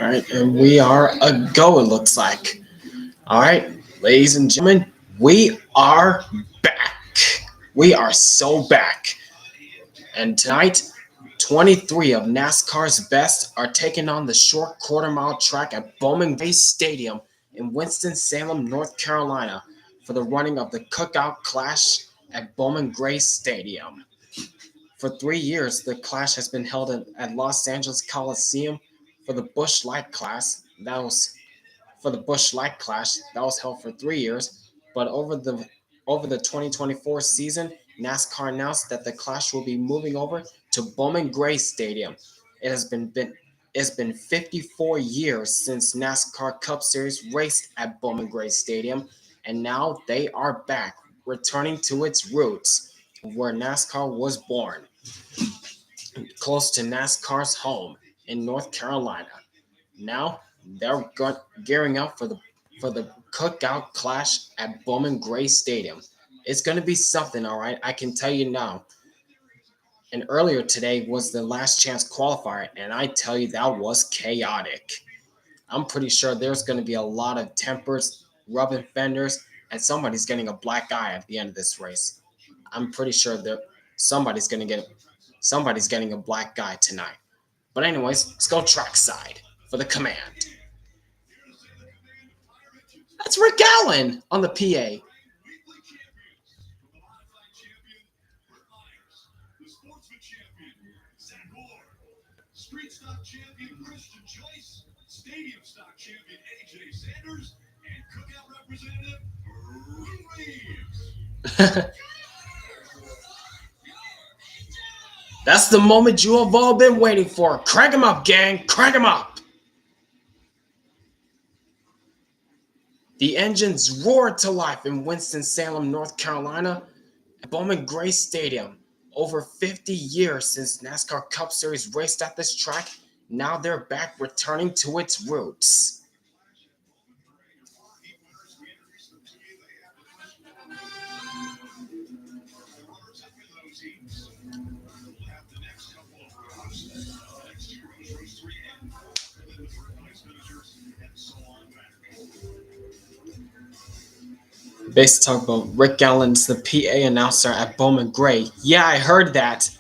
All right, and we are a go, it looks like. All right, ladies and gentlemen, we are back. We are so back. And tonight, 23 of NASCAR's best are taking on the short quarter mile track at Bowman Gray Stadium in Winston-Salem, North Carolina, for the running of the Cookout Clash at Bowman Gray Stadium. For 3 years, the Clash has been held at Los Angeles Coliseum for the Busch Light class. That was for the Busch Light Clash that was held for 3 years. But over the 2024 season, NASCAR announced that the Clash will be moving over to Bowman Gray Stadium. It has been it's been 54 years since NASCAR Cup Series raced at Bowman Gray Stadium, and now they are back, returning to its roots, where NASCAR was born, close to NASCAR's home in North Carolina. Now they're gearing up for the Cookout Clash at Bowman Gray Stadium. It's going to be something, all right. I can tell you now. And earlier today was the last chance qualifier, and I tell you that was chaotic. I'm pretty sure there's going to be a lot of tempers, rubbing fenders, and somebody's getting a black eye at the end of this race. I'm pretty sure that somebody's going to get somebody's getting a black guy tonight. But anyways, let's go trackside for the command. That's Rick Allen on the PA. Street stock champion Christian Joyce, stadium stock champion AJ Sanders, and Cookout representative Reeves. That's the moment you have all been waiting for. Crank 'em up, gang. Crank 'em up. The engines roared to life in Winston-Salem, North Carolina, at Bowman Gray Stadium. Over 50 years since NASCAR Cup Series raced at this track, now they're back, returning to its roots. Based talk about Rick Allen's the PA announcer at Bowman Gray. Yeah, I heard that.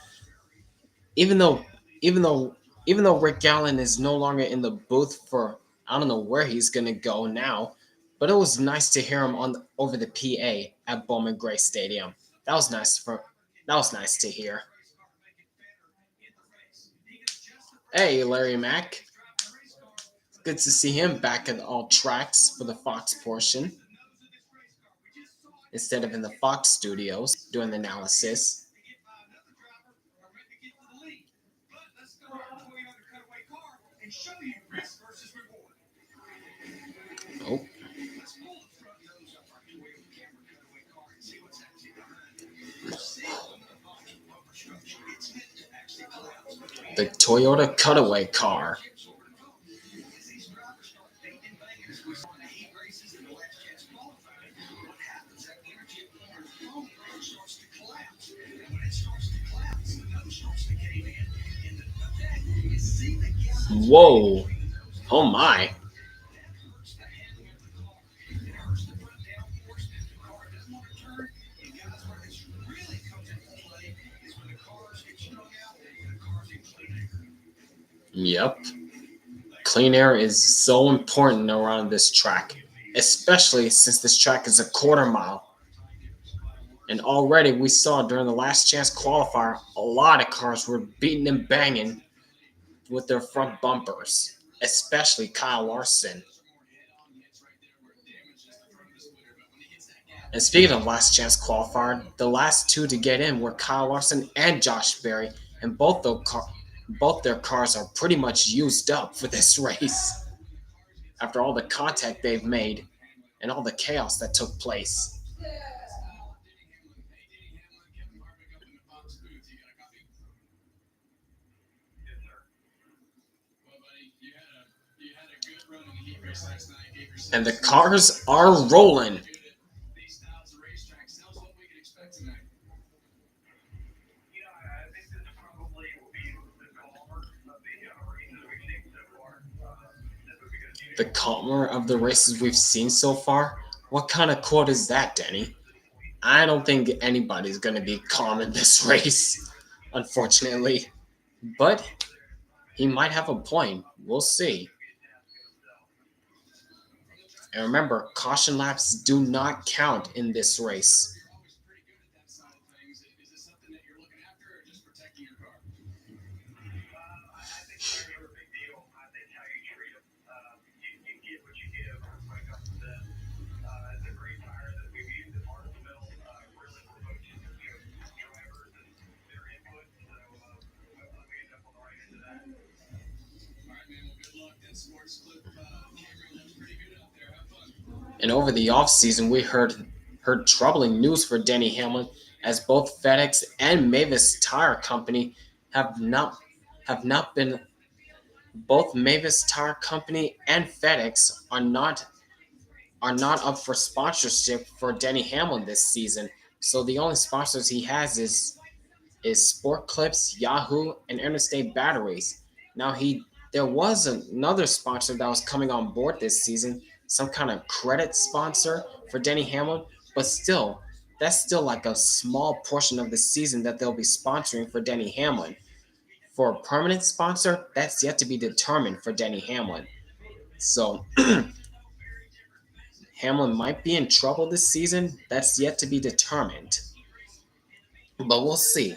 Even though, even though, even though Rick Allen is no longer in the booth for, I don't know where he's gonna go now, but it was nice to hear him over the PA at Bowman Gray Stadium. That was nice to hear. Hey, Larry Mack. Good to see him back at all tracks for the Fox portion instead of in the Fox studios doing the analysis. Oh. The Toyota Cutaway car. Whoa. Oh my. Yep. Clean air is so important around this track, especially since this track is a quarter mile. And already we saw during the last chance qualifier, a lot of cars were beating and banging with their front bumpers, especially Kyle Larson. And speaking of last chance qualifier, the last two to get in were Kyle Larson and Josh Berry, and both their cars are pretty much used up for this race after all the contact they've made and all the chaos that took place. And the cars are rolling. The calmer of the races we've seen so far? What kind of quote is that, Denny? I don't think anybody's going to be calm in this race, unfortunately. But he might have a point. We'll see. And remember, caution laps do not count in this race. And over the offseason, we heard troubling news for Denny Hamlin as both FedEx and Mavis Tire Company have not have not been both Mavis Tire Company and FedEx are not up for sponsorship for Denny Hamlin this season. So the only sponsors he has is Sport Clips, Yahoo, and Interstate Batteries. Now there was another sponsor that was coming on board this season, some kind of credit sponsor for Denny Hamlin, but still, that's still like a small portion of the season that they'll be sponsoring for Denny Hamlin. For a permanent sponsor, that's yet to be determined for Denny Hamlin. So Hamlin might be in trouble this season. That's yet to be determined. But we'll see.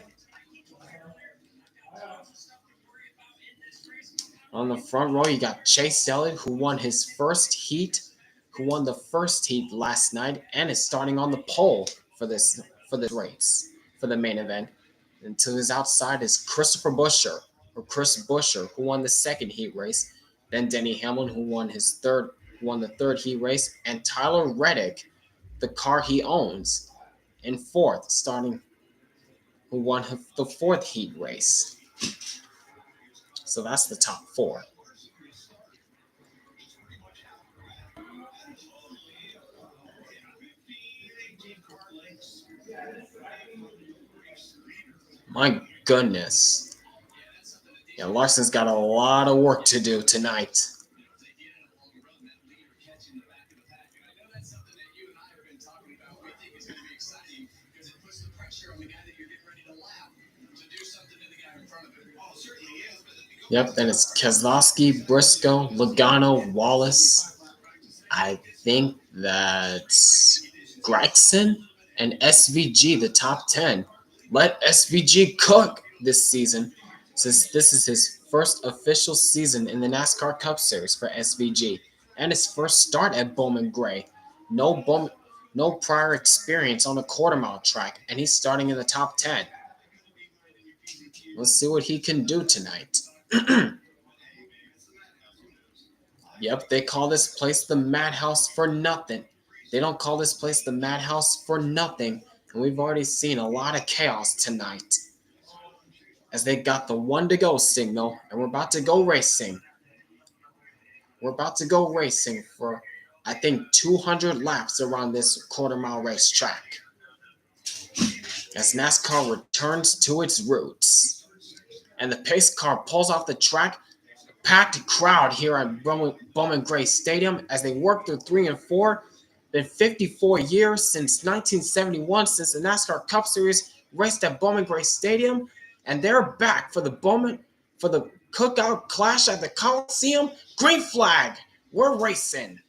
On the front row, you got Chase Elliott, who won the first heat last night, and is starting on the pole for this race for the main event. And to his outside is Chris Busher, who won the second heat race. Then Denny Hamlin, who won the third heat race, and Tyler Reddick, the car he owns, in fourth, who won the fourth heat race. So that's the top four. My goodness. Yeah, Larson's got a lot of work to do tonight. Yep, then it's Keselowski, Briscoe, Logano, Wallace. I think that's Gregson and SVG, the top 10. Let SVG cook this season, since this is his first official season in the NASCAR Cup Series for SVG, and his first start at Bowman Gray. No prior experience on a quarter mile track, and he's starting in the top 10. Let's see what he can do tonight. Yep, they call this place the Madhouse for nothing. They don't call this place the Madhouse for nothing, and we've already seen a lot of chaos tonight. As they got the one to go signal, and we're about to go racing. We're about to go racing for, I think, 200 laps around this quarter mile racetrack. As NASCAR returns to its roots. And the pace car pulls off the track. Packed crowd here at Bowman Gray Stadium as they work through 3 and 4. Been 54 years since 1971 since the NASCAR Cup Series raced at Bowman Gray Stadium, and they're back for the Cookout Clash at the Coliseum. Green flag, we're racing.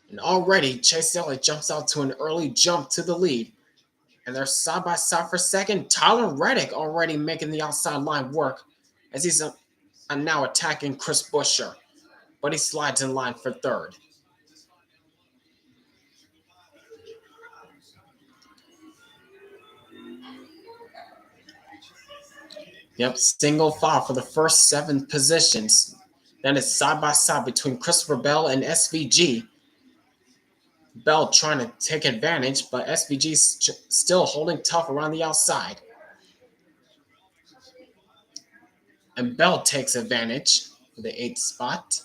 And already Chase Elliott jumps out to an early jump to the lead. And they're side by side for second. Tyler Reddick already making the outside line work as he's now attacking Chris Busher. But he slides in line for third. Yep, single file for the first 7 positions. Then it's side by side between Christopher Bell and SVG. Bell trying to take advantage, but SVG still holding tough around the outside. And Bell takes advantage for the 8th spot.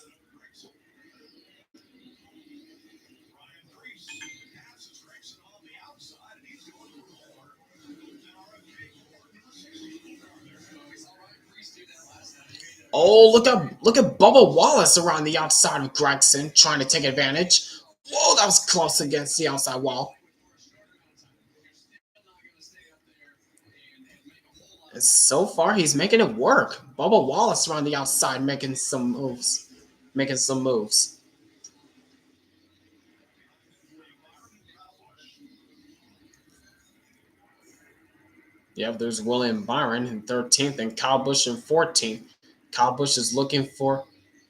Oh, look at Bubba Wallace around the outside of Gregson trying to take advantage. Whoa, that was close against the outside wall. And so far, he's making it work. Bubba Wallace around the outside making some moves. Making some moves. Yeah, there's William Byron in 13th and Kyle Busch in 14th. Kyle Busch is looking for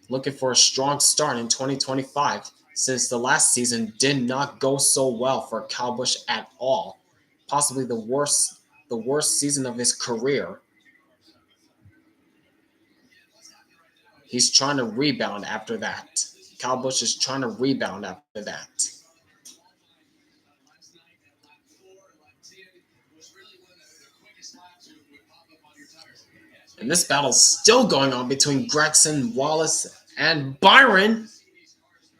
a strong start in 2025 since the last season did not go so well for Kyle Busch at all. Possibly the worst season of his career. He's trying to rebound after that. Kyle Busch is trying to rebound after that. And this battle's still going on between Gregson, Wallace, and Byron.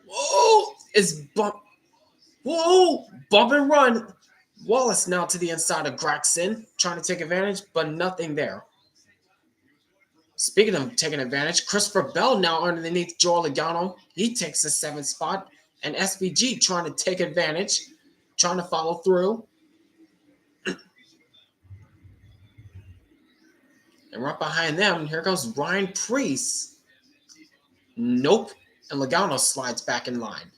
Whoa! Whoa! Bump and run. Wallace now to the inside of Gregson, trying to take advantage, but nothing there. Speaking of taking advantage, Christopher Bell now underneath Joey Logano. He takes the seventh spot. And SVG trying to take advantage, trying to follow through. And right behind them, here goes Ryan Preece. Nope. And Logano slides back in line.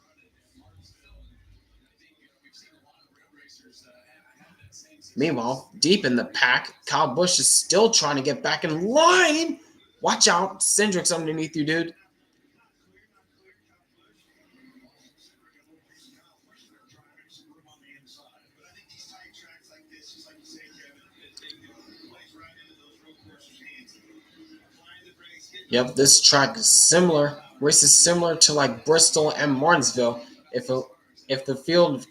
Meanwhile, deep in the pack, Kyle Busch is still trying to get back in line. Watch out. Cindric's underneath you, dude. Yep, this track is similar. Race is similar to like Bristol and Martinsville. If a, if the field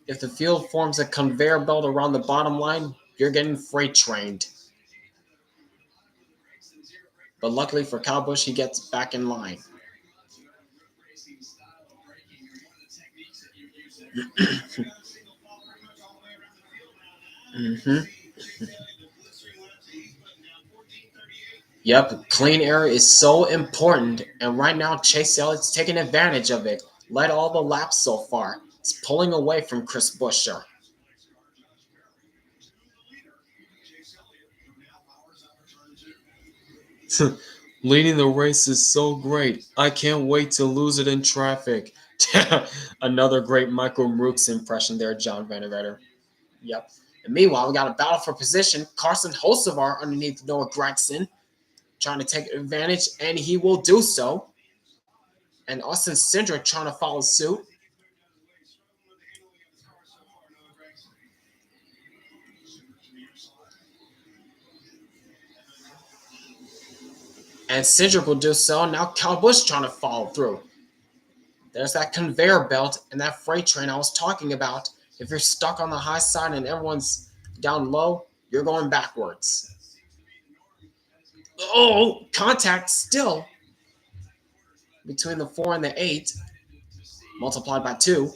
if the field forms a conveyor belt around the bottom line, you're getting freight trained. But luckily for Kyle Busch, he gets back in line. hmm Yep, clean air is so important, and right now Chase Elliott's taking advantage of it. Led all the laps so far. It's pulling away from Chris Buescher. Leading the race is so great. I can't wait to lose it in traffic. Another great Michael Rooks impression there, John Vandervetter. Yep. And meanwhile, we got a battle for position. Carson Hocevar underneath Noah Gragson, trying to take advantage, and he will do so. And Austin Cindric trying to follow suit. And Cindric will do so. Now Kyle Busch trying to follow through. There's that conveyor belt and that freight train I was talking about. If you're stuck on the high side and everyone's down low, you're going backwards. Oh, contact still between the 4 and the 8, multiplied by 2.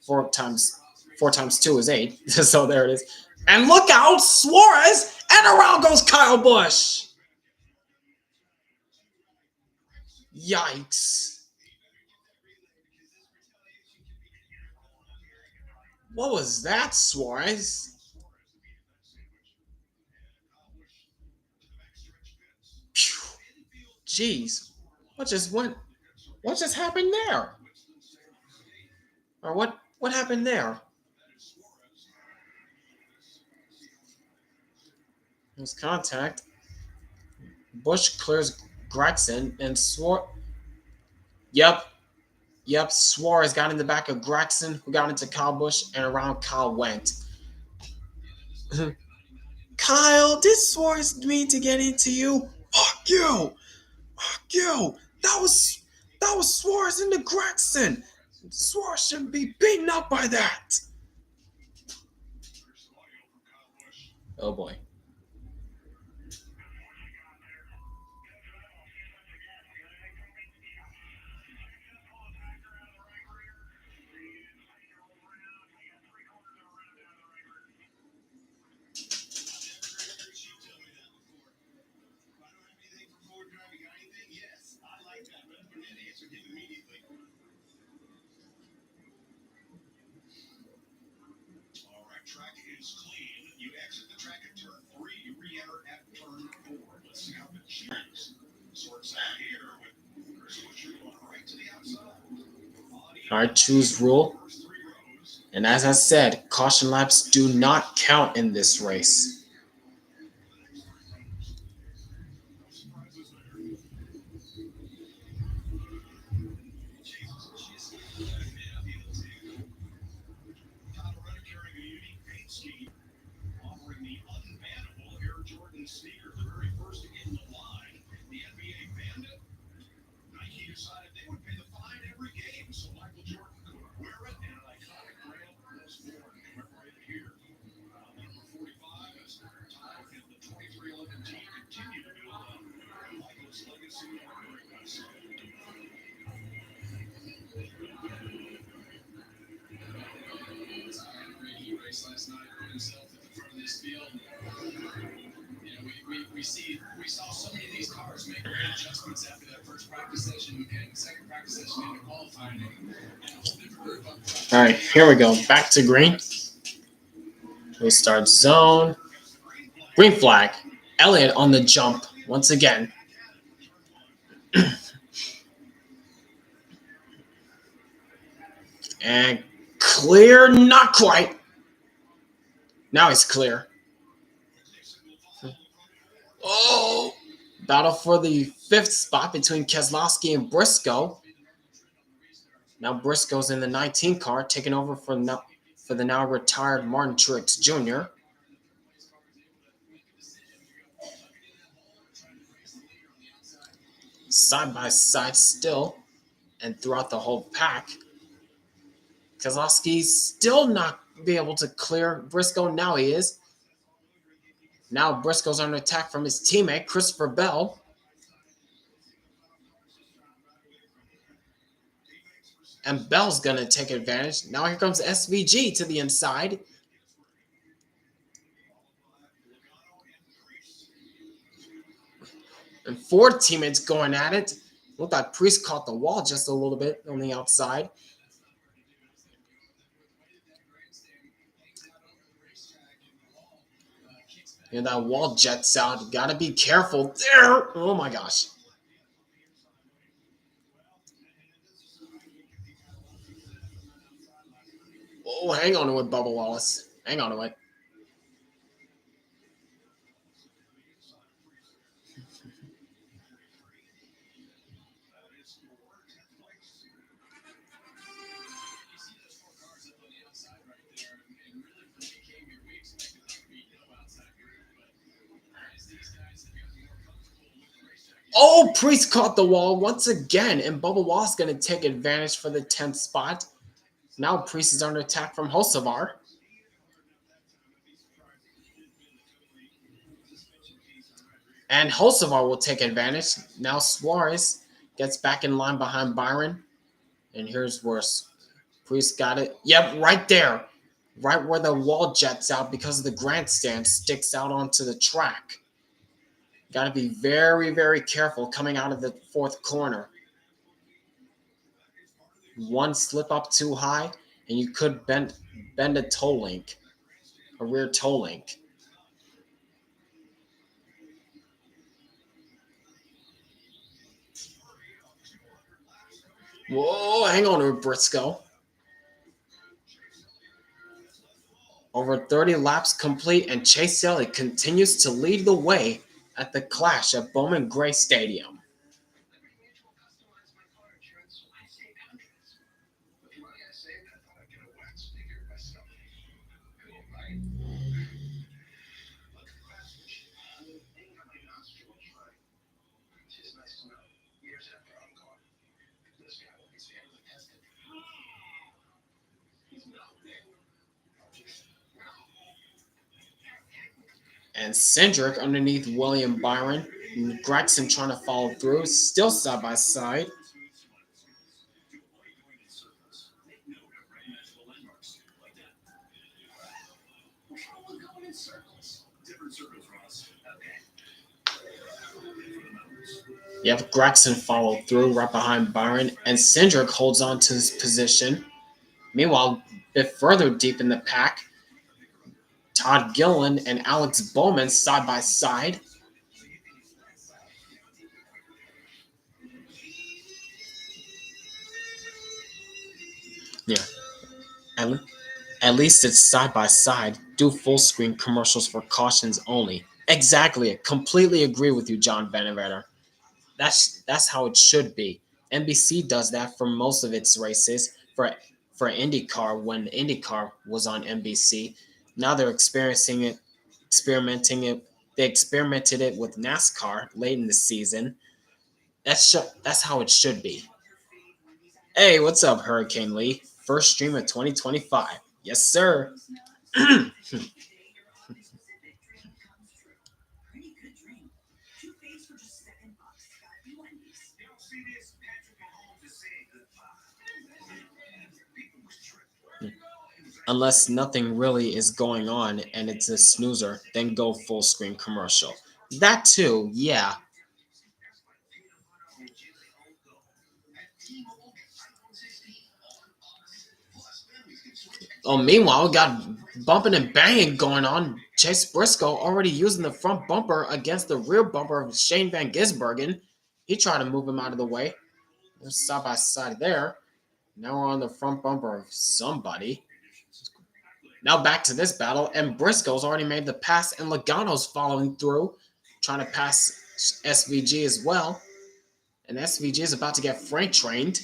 4 times 2 is 8. So there it is. And look out, Suarez, and around goes Kyle Busch. Yikes. What was that, Suarez? Phew. Jeez. What just happened there? Or what happened there? There's contact. Bush clears Gregson and Yep. Yep. Suarez got in the back of Gregson, who got into Kyle Busch, and around Kyle went. Kyle, did Suarez mean to get into you? Fuck you! Fuck you! That was Suarez into Gregson. Suarez shouldn't be beaten up by that. Oh boy. All right, choose rule. And as I said, caution laps do not count in this race. All right, here we go. Back to green. We start zone. Green flag. Elliott on the jump once again. And clear, not quite. Now he's clear. Oh! Battle for the 5th spot between Keselowski and Briscoe. Now Briscoe's in the 19 car, taking over for the now retired Martin Truex Jr. Side by side still, and throughout the whole pack. Keselowski's still not be able to clear Briscoe. Now he is. Now Briscoe's under attack from his teammate, Christopher Bell. And Bell's going to take advantage. Now here comes SVG to the inside. And 4 teammates going at it. Looked like Priest caught the wall just a little bit on the outside. And that wall jets out. Got to be careful there. Oh my gosh. Oh, hang on to it, Bubba Wallace. Hang on to it. Oh, Priest caught the wall once again, and Bubba Wallace going to take advantage for the 10th spot. Now Priest is under attack from Hocevar. And Hocevar will take advantage. Now Suarez gets back in line behind Byron. And here's where Priest got it. Yep, right there. Right where the wall jets out because the grandstand sticks out onto the track. Got to be very, very careful coming out of the 4th corner. One slip up too high, and you could bend a toe link, a rear toe link. Whoa, hang on to Briscoe. Over 30 laps complete, and Chase Elliott continues to lead the way at the Clash at Bowman Gray Stadium. And Cindric underneath William Byron. And Gregson trying to follow through, still side by side. Yep, Gregson followed through right behind Byron, and Cindric holds on to his position. Meanwhile, a bit further deep in the pack, Todd Gillen and Alex Bowman side by side. Yeah, at, at least it's side by side. Do full screen commercials for cautions only. Exactly, I completely agree with you, John Benevetter. That's how it should be. NBC does that for most of its races for IndyCar when IndyCar was on NBC. Now they're experimenting it. They experimented it with NASCAR late in the season. That's how it should be. Hey, what's up, Hurricane Lee? First stream of 2025. Yes, sir. Unless nothing really is going on and it's a snoozer, then go full screen commercial. That too, yeah. Oh, meanwhile, we got bumping and banging going on. Chase Briscoe already using the front bumper against the rear bumper of Shane Van Gisbergen. He tried to move him out of the way. They're side by side there. Now we're on the front bumper of somebody. Now back to this battle, and Briscoe's already made the pass, and Logano's following through, trying to pass SVG as well. And SVG is about to get freight trained.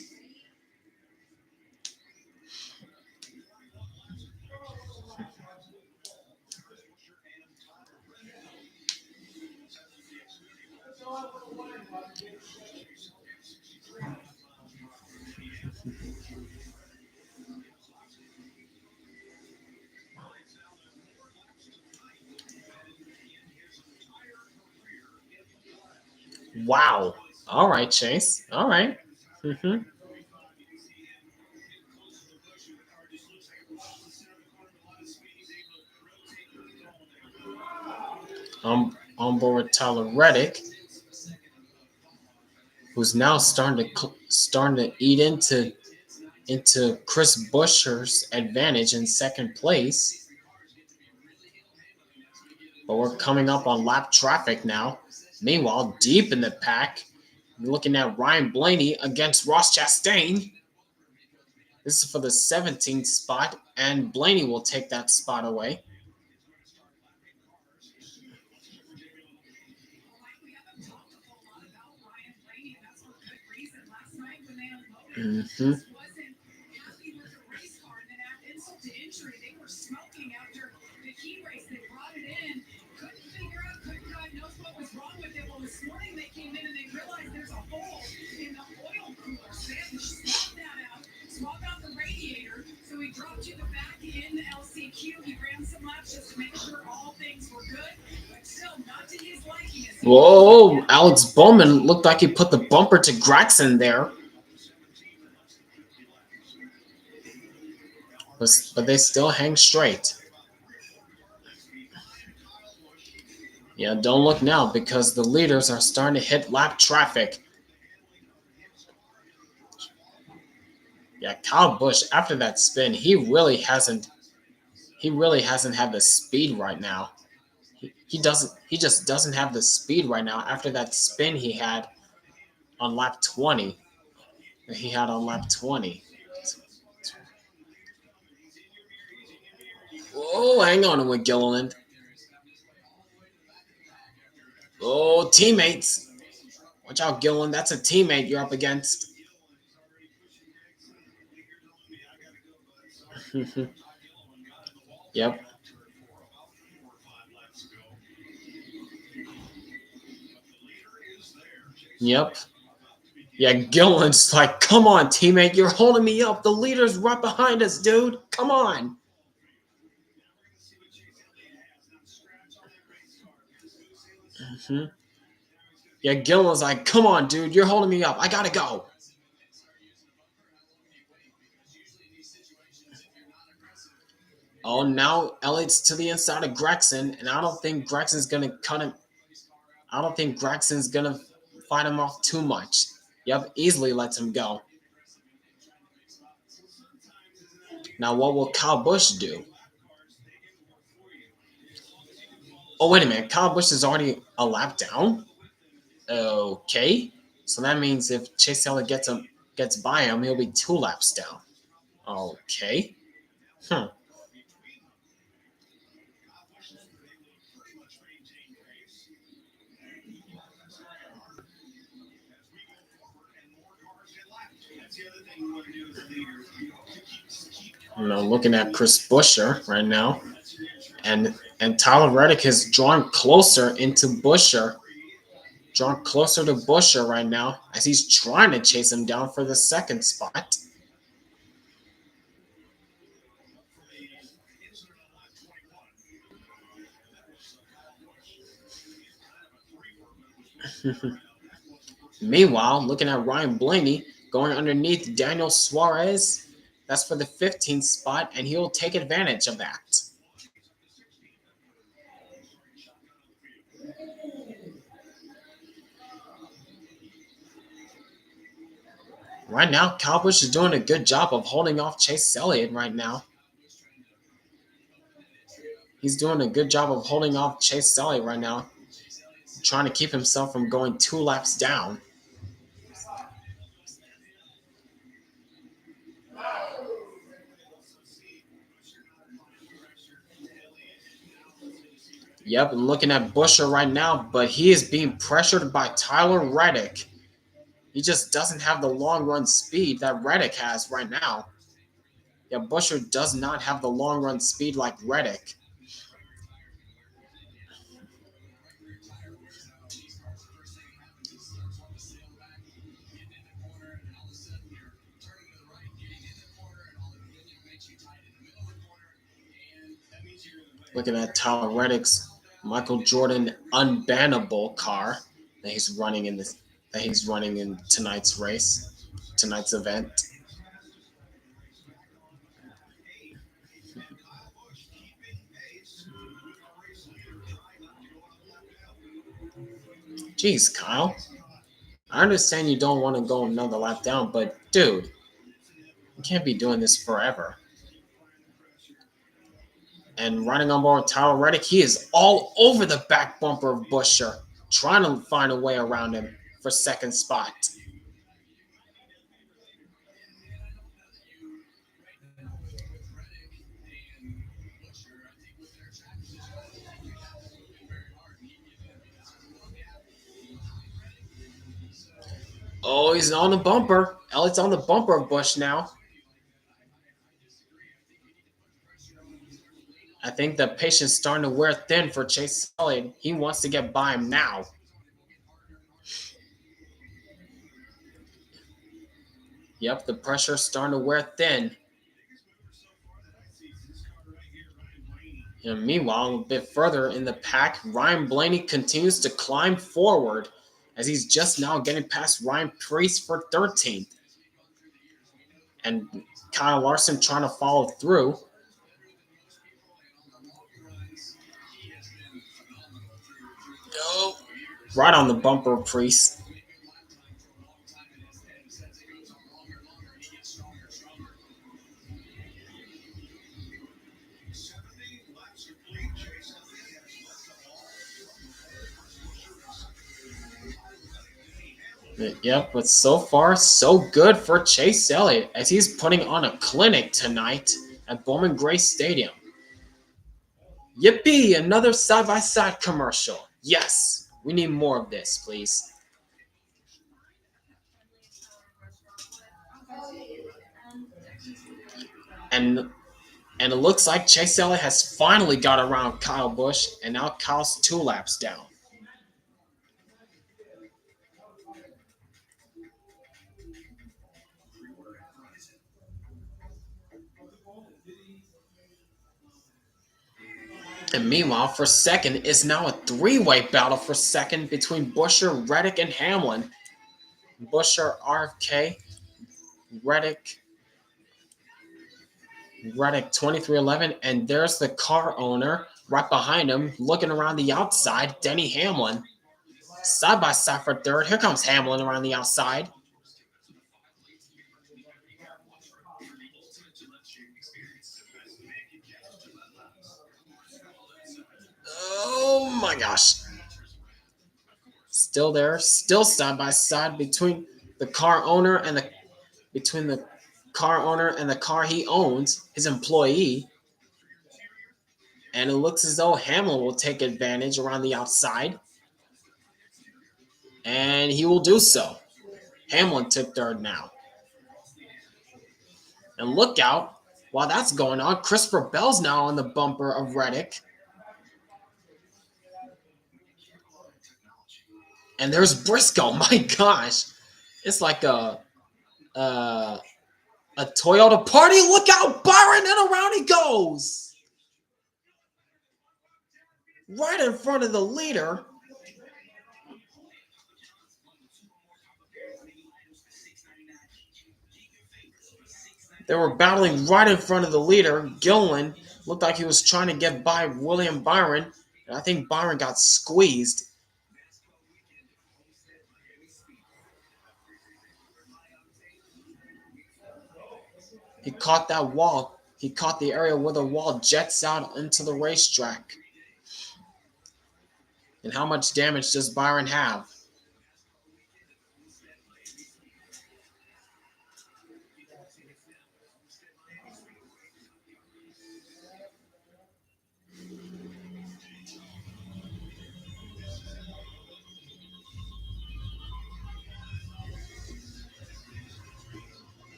Wow. All right, Chase. All right. Mm-hmm. On board with Tyler Reddick, who's now starting to eat into Chris Buescher's advantage in second place. But we're coming up on lap traffic now. Meanwhile, deep in the pack, looking at Ryan Blaney against Ross Chastain. This is for the 17th spot, and Blaney will take that spot away. Mm-hmm. Whoa, Alex Bowman looked like he put the bumper to Gregson there. But they still hang straight. Yeah, don't look now because the leaders are starting to hit lap traffic. Yeah, Kyle Busch after that spin, he really hasn't had the speed right now. He just doesn't have the speed right now after that spin he had on lap 20. He had on lap 20. Oh, hang on with Gilliland. Oh, teammates. Watch out, Gilliland. That's a teammate you're up against. Yep. Yep. Yeah, Gilliland's like, come on, teammate. You're holding me up. The leader's right behind us, dude. Come on. Mm-hmm. Yeah, Gilliland's like, come on, dude. You're holding me up. I gotta go. Oh, now Elliott's to the inside of Gregson, and I don't think Gregson's gonna cut him. I don't think Gregson's gonna fight him off too much. Yep, easily lets him go. Now what will Kyle Busch do? Oh, wait a minute. Kyle Busch is already a lap down? Okay. So that means if Chase Elliott gets by him, he'll be 2 laps down. Okay. Looking at Chris Buescher right now. And Tyler Reddick has drawn closer into Buescher. Drawn closer to Buescher right now as he's trying to chase him down for the 2nd spot. Meanwhile, looking at Ryan Blaney going underneath Daniel Suarez. That's for the 15th spot, and he'll take advantage of that. Right now, Kyle Busch is doing a good job of holding off Chase Elliott right now. He's doing a good job of holding off Chase Elliott right now, trying to keep himself from going 2 laps down. Yep, I'm looking at Buescher right now, but he is being pressured by Tyler Reddick. He just doesn't have the long run speed that Reddick has right now. Yeah, Buescher does not have the long run speed like Reddick. Looking at Tyler Reddick's Michael Jordan unbannable car that he's running in tonight's race, tonight's event. Jeez, Kyle. I understand you don't want to go another lap down, but dude, you can't be doing this forever. And running on board Tyler Reddick, he is all over the back bumper of Buescher, trying to find a way around him for 2nd spot. Oh, he's on the bumper. Elliott's on the bumper of Busch now. I think the patience starting to wear thin for Chase Elliott. He wants to get by him now. Yep, the pressure's starting to wear thin. And meanwhile, a bit further in the pack, Ryan Blaney continues to climb forward as he's just now getting past Ryan Preece for 13th. And Kyle Larson trying to follow through. Oh, right on the bumper of Preece. Yep, but so far, so good for Chase Elliott as he's putting on a clinic tonight at Bowman Gray Stadium. Yippee, another side-by-side commercial. Yes, we need more of this, please. And it looks like Chase Elliott has finally got around Kyle Busch, and now Kyle's 2 laps down. And meanwhile, for 2nd, it's now a 3-way battle for 2nd between Buescher, Reddick, and Hamlin. Buescher, RFK, Reddick 2311, and there's the car owner right behind him, looking around the outside, Denny Hamlin. Side by side for third. Here comes Hamlin around the outside. Oh my gosh. Still there, still side by side between the car owner and the car he owns, his employee. And it looks as though Hamlin will take advantage around the outside. And he will do so. Hamlin took third now. And look out, while that's going on, Christopher Bell's now on the bumper of Reddick. And there's Briscoe. My gosh. It's like a Toyota party. Look out, Byron, and around he goes. Right in front of the leader. They were battling right in front of the leader. Gillen looked like he was trying to get by William Byron. And I think Byron got squeezed. He caught that wall. He caught the area where the wall jets out into the racetrack. And how much damage does Byron have?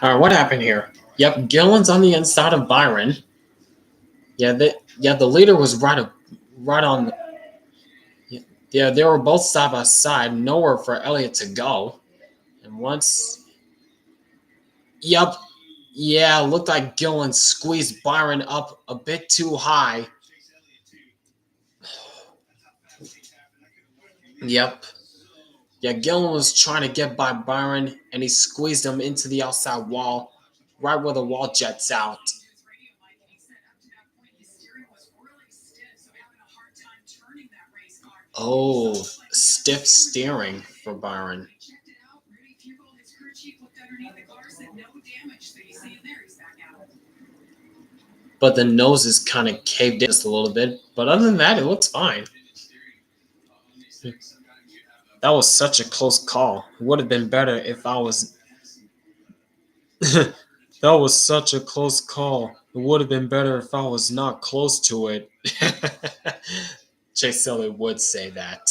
All right, what happened here? Yep, Gillen's on the inside of Byron. The leader was right on. Yeah, they were both side by side, nowhere for Elliott to go. And once, yep, yeah, looked like Gillen squeezed Byron up a bit too high. Yep. Yeah, Gillen was trying to get by Byron, and he squeezed him into the outside wall, right where the wall jets out. Oh, stiff steering for Byron. But the nose is kind of caved in just a little bit. But other than that, it looks fine. That was such a close call. It would have been better if I was. That was such a close call. It would have been better if I was not close to it. Chase Elliott would say that.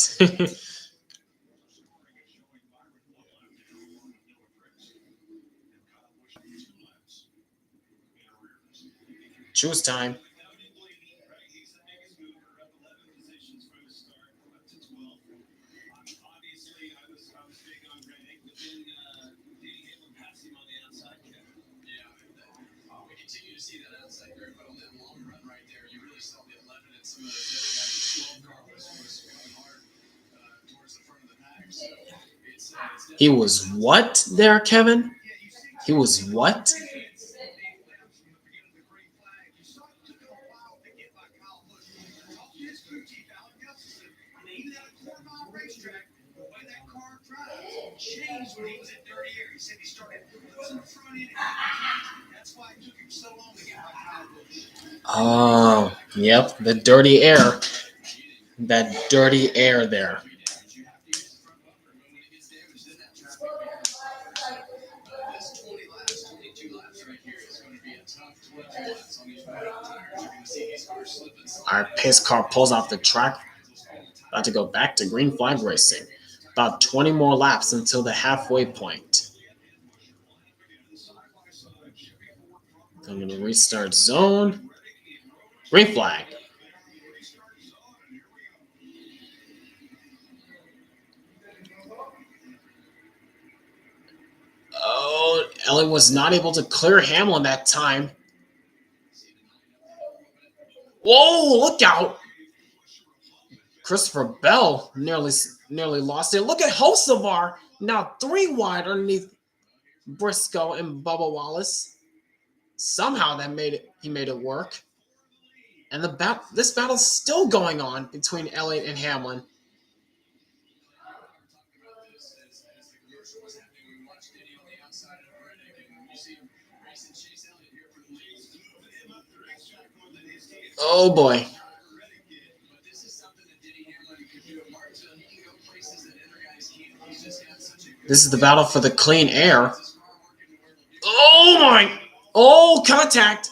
Choose time. He was what there, Kevin? He was what? Oh, yep, the dirty air. That dirty air there. Our pace car pulls off the track, about to go back to green flag racing. About 20 more laps until the halfway point. I'm going to restart zone. Green flag. Oh, Ellie was not able to clear Hamlin that time. Whoa, look out. Christopher Bell nearly lost it. Look at Hocevar, now 3 wide underneath Briscoe and Bubba Wallace. Somehow he made it work. And this battle's still going on between Elliott and Hamlin. Oh boy. This is the battle for the clean air. Oh my! Oh, contact!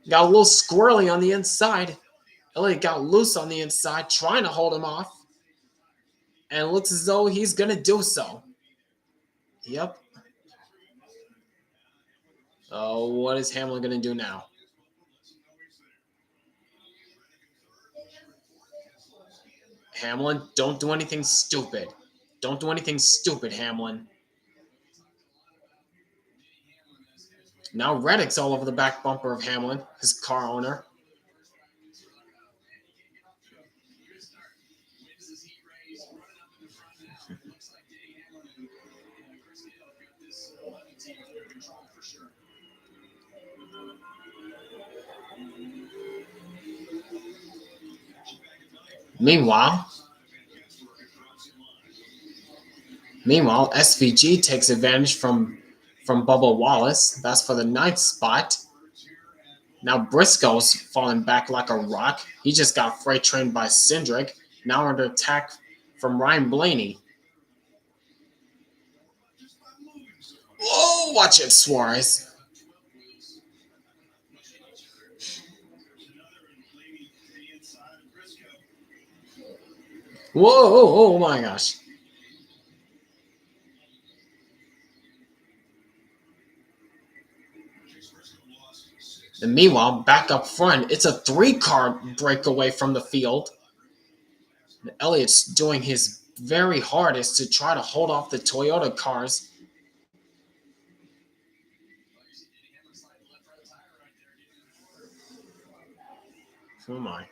Got a little squirrely on the inside. Elliott got loose on the inside, trying to hold him off. And it looks as though he's going to do so. Yep. Oh, what is Hamlin going to do now? Hamlin, don't do anything stupid. Don't do anything stupid, Hamlin. Now Reddick's all over the back bumper of Hamlin, his car owner. Meanwhile, SVG takes advantage from Bubba Wallace. That's for the 9th spot. Now Briscoe's falling back like a rock. He just got freight trained by Cindric. Now under attack from Ryan Blaney. Whoa, watch it, Suarez. Whoa, oh my gosh. And meanwhile, back up front, it's a 3-car breakaway from the field. Elliott's doing his very hardest to try to hold off the Toyota cars. Oh my.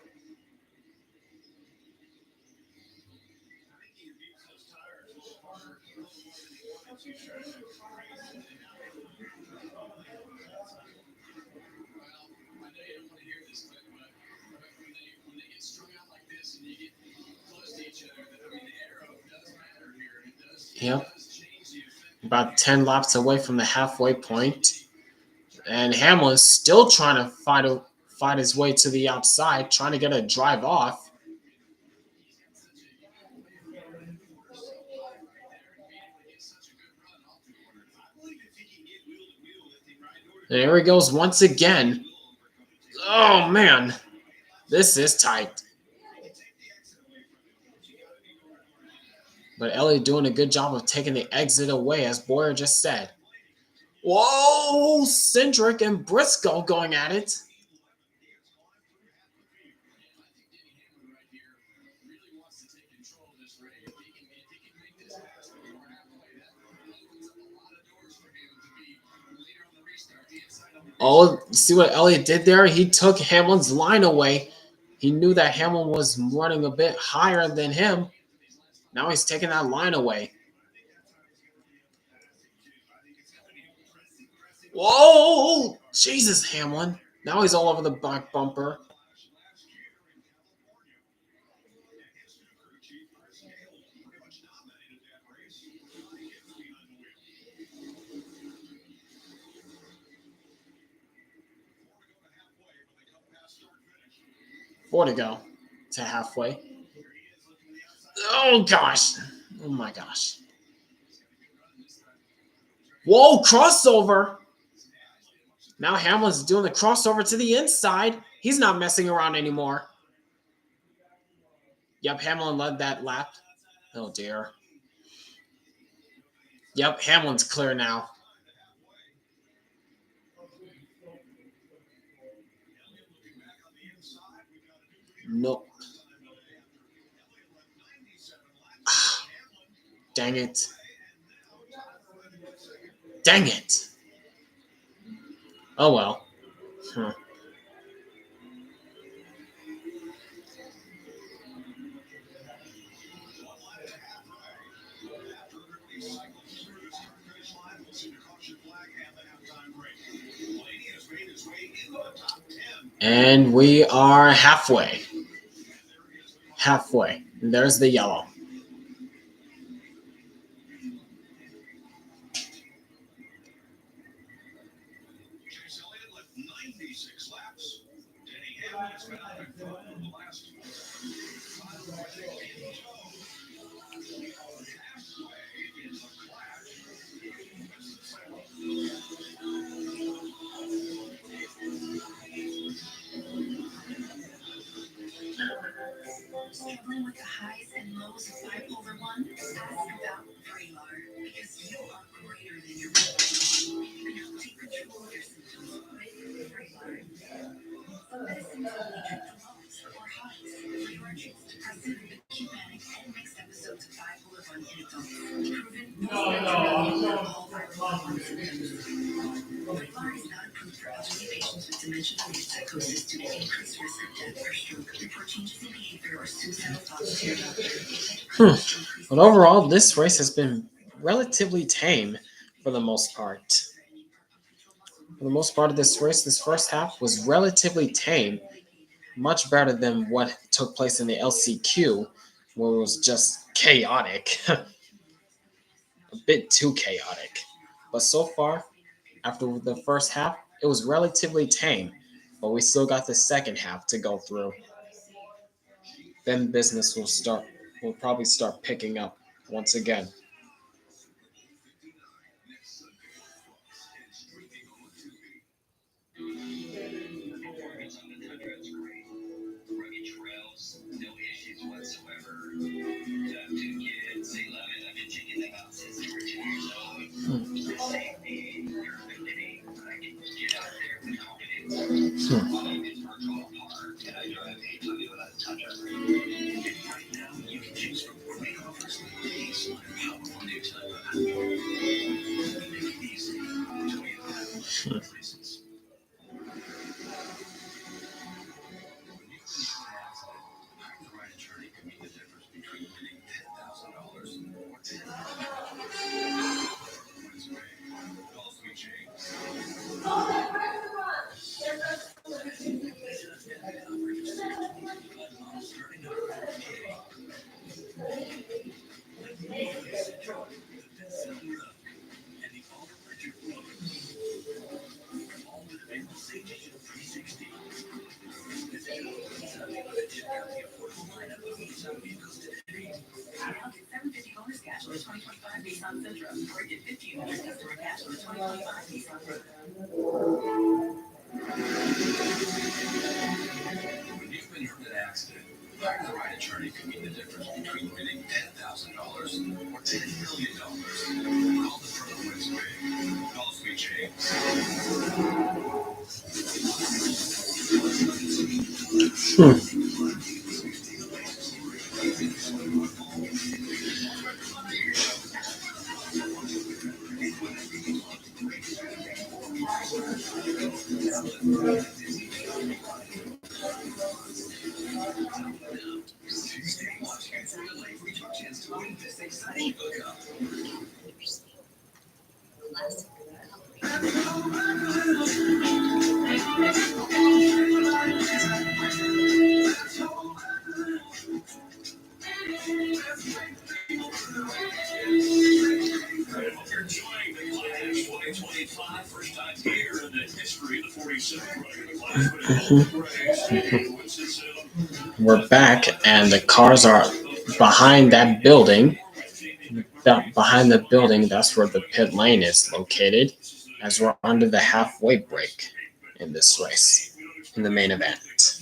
Yep. About 10 laps away from the halfway point. And Hamlin's still trying to fight his way to the outside, trying to get a drive off. And here he goes once again. Oh, man. This is tight. But Elliott doing a good job of taking the exit away, as Boyer just said. Whoa! Cindric and Briscoe going at it. Oh, see what Elliott did there? He took Hamlin's line away. He knew that Hamlin was running a bit higher than him. Now he's taking that line away. Whoa! Jesus, Hamlin. Now he's all over the back bumper. 4 to go to halfway. Oh, gosh. Oh, my gosh. Whoa, crossover. Now Hamlin's doing the crossover to the inside. He's not messing around anymore. Yep, Hamlin led that lap. Oh, dear. Yep, Hamlin's clear now. Nope. Dang it. Dang it. Oh, well. And we are halfway. Halfway. And there's the yellow. Struggling with the highs and lows of bipolar 1? Ask about Vraylar, because you are greater than your bipolar 1. You can help take control of your symptoms with Vraylar. Some medicines only treat the lows or highs. Vraylar treats depressive, acute panic, and mixed episodes of bipolar 1 in adults. Proven all bipolar 1 symptoms. Vraylar is not approved for elderly patients with dementia-related psychosis due to increased risk of death or stroke. Report changes in behavior or suicidal thoughts to your doctor. But overall, this race has been relatively tame for the most part. For the most part of this race, this first half was relatively tame, much better than what took place in the LCQ, where it was just chaotic. A bit too chaotic. But so far, after the first half, it was relatively tame, but we still got the second half to go through. Then business will probably start picking up once again. We're back, and the cars are behind that building. Behind the building, that's where the pit lane is located, as we're under the halfway break in this race, in the main event.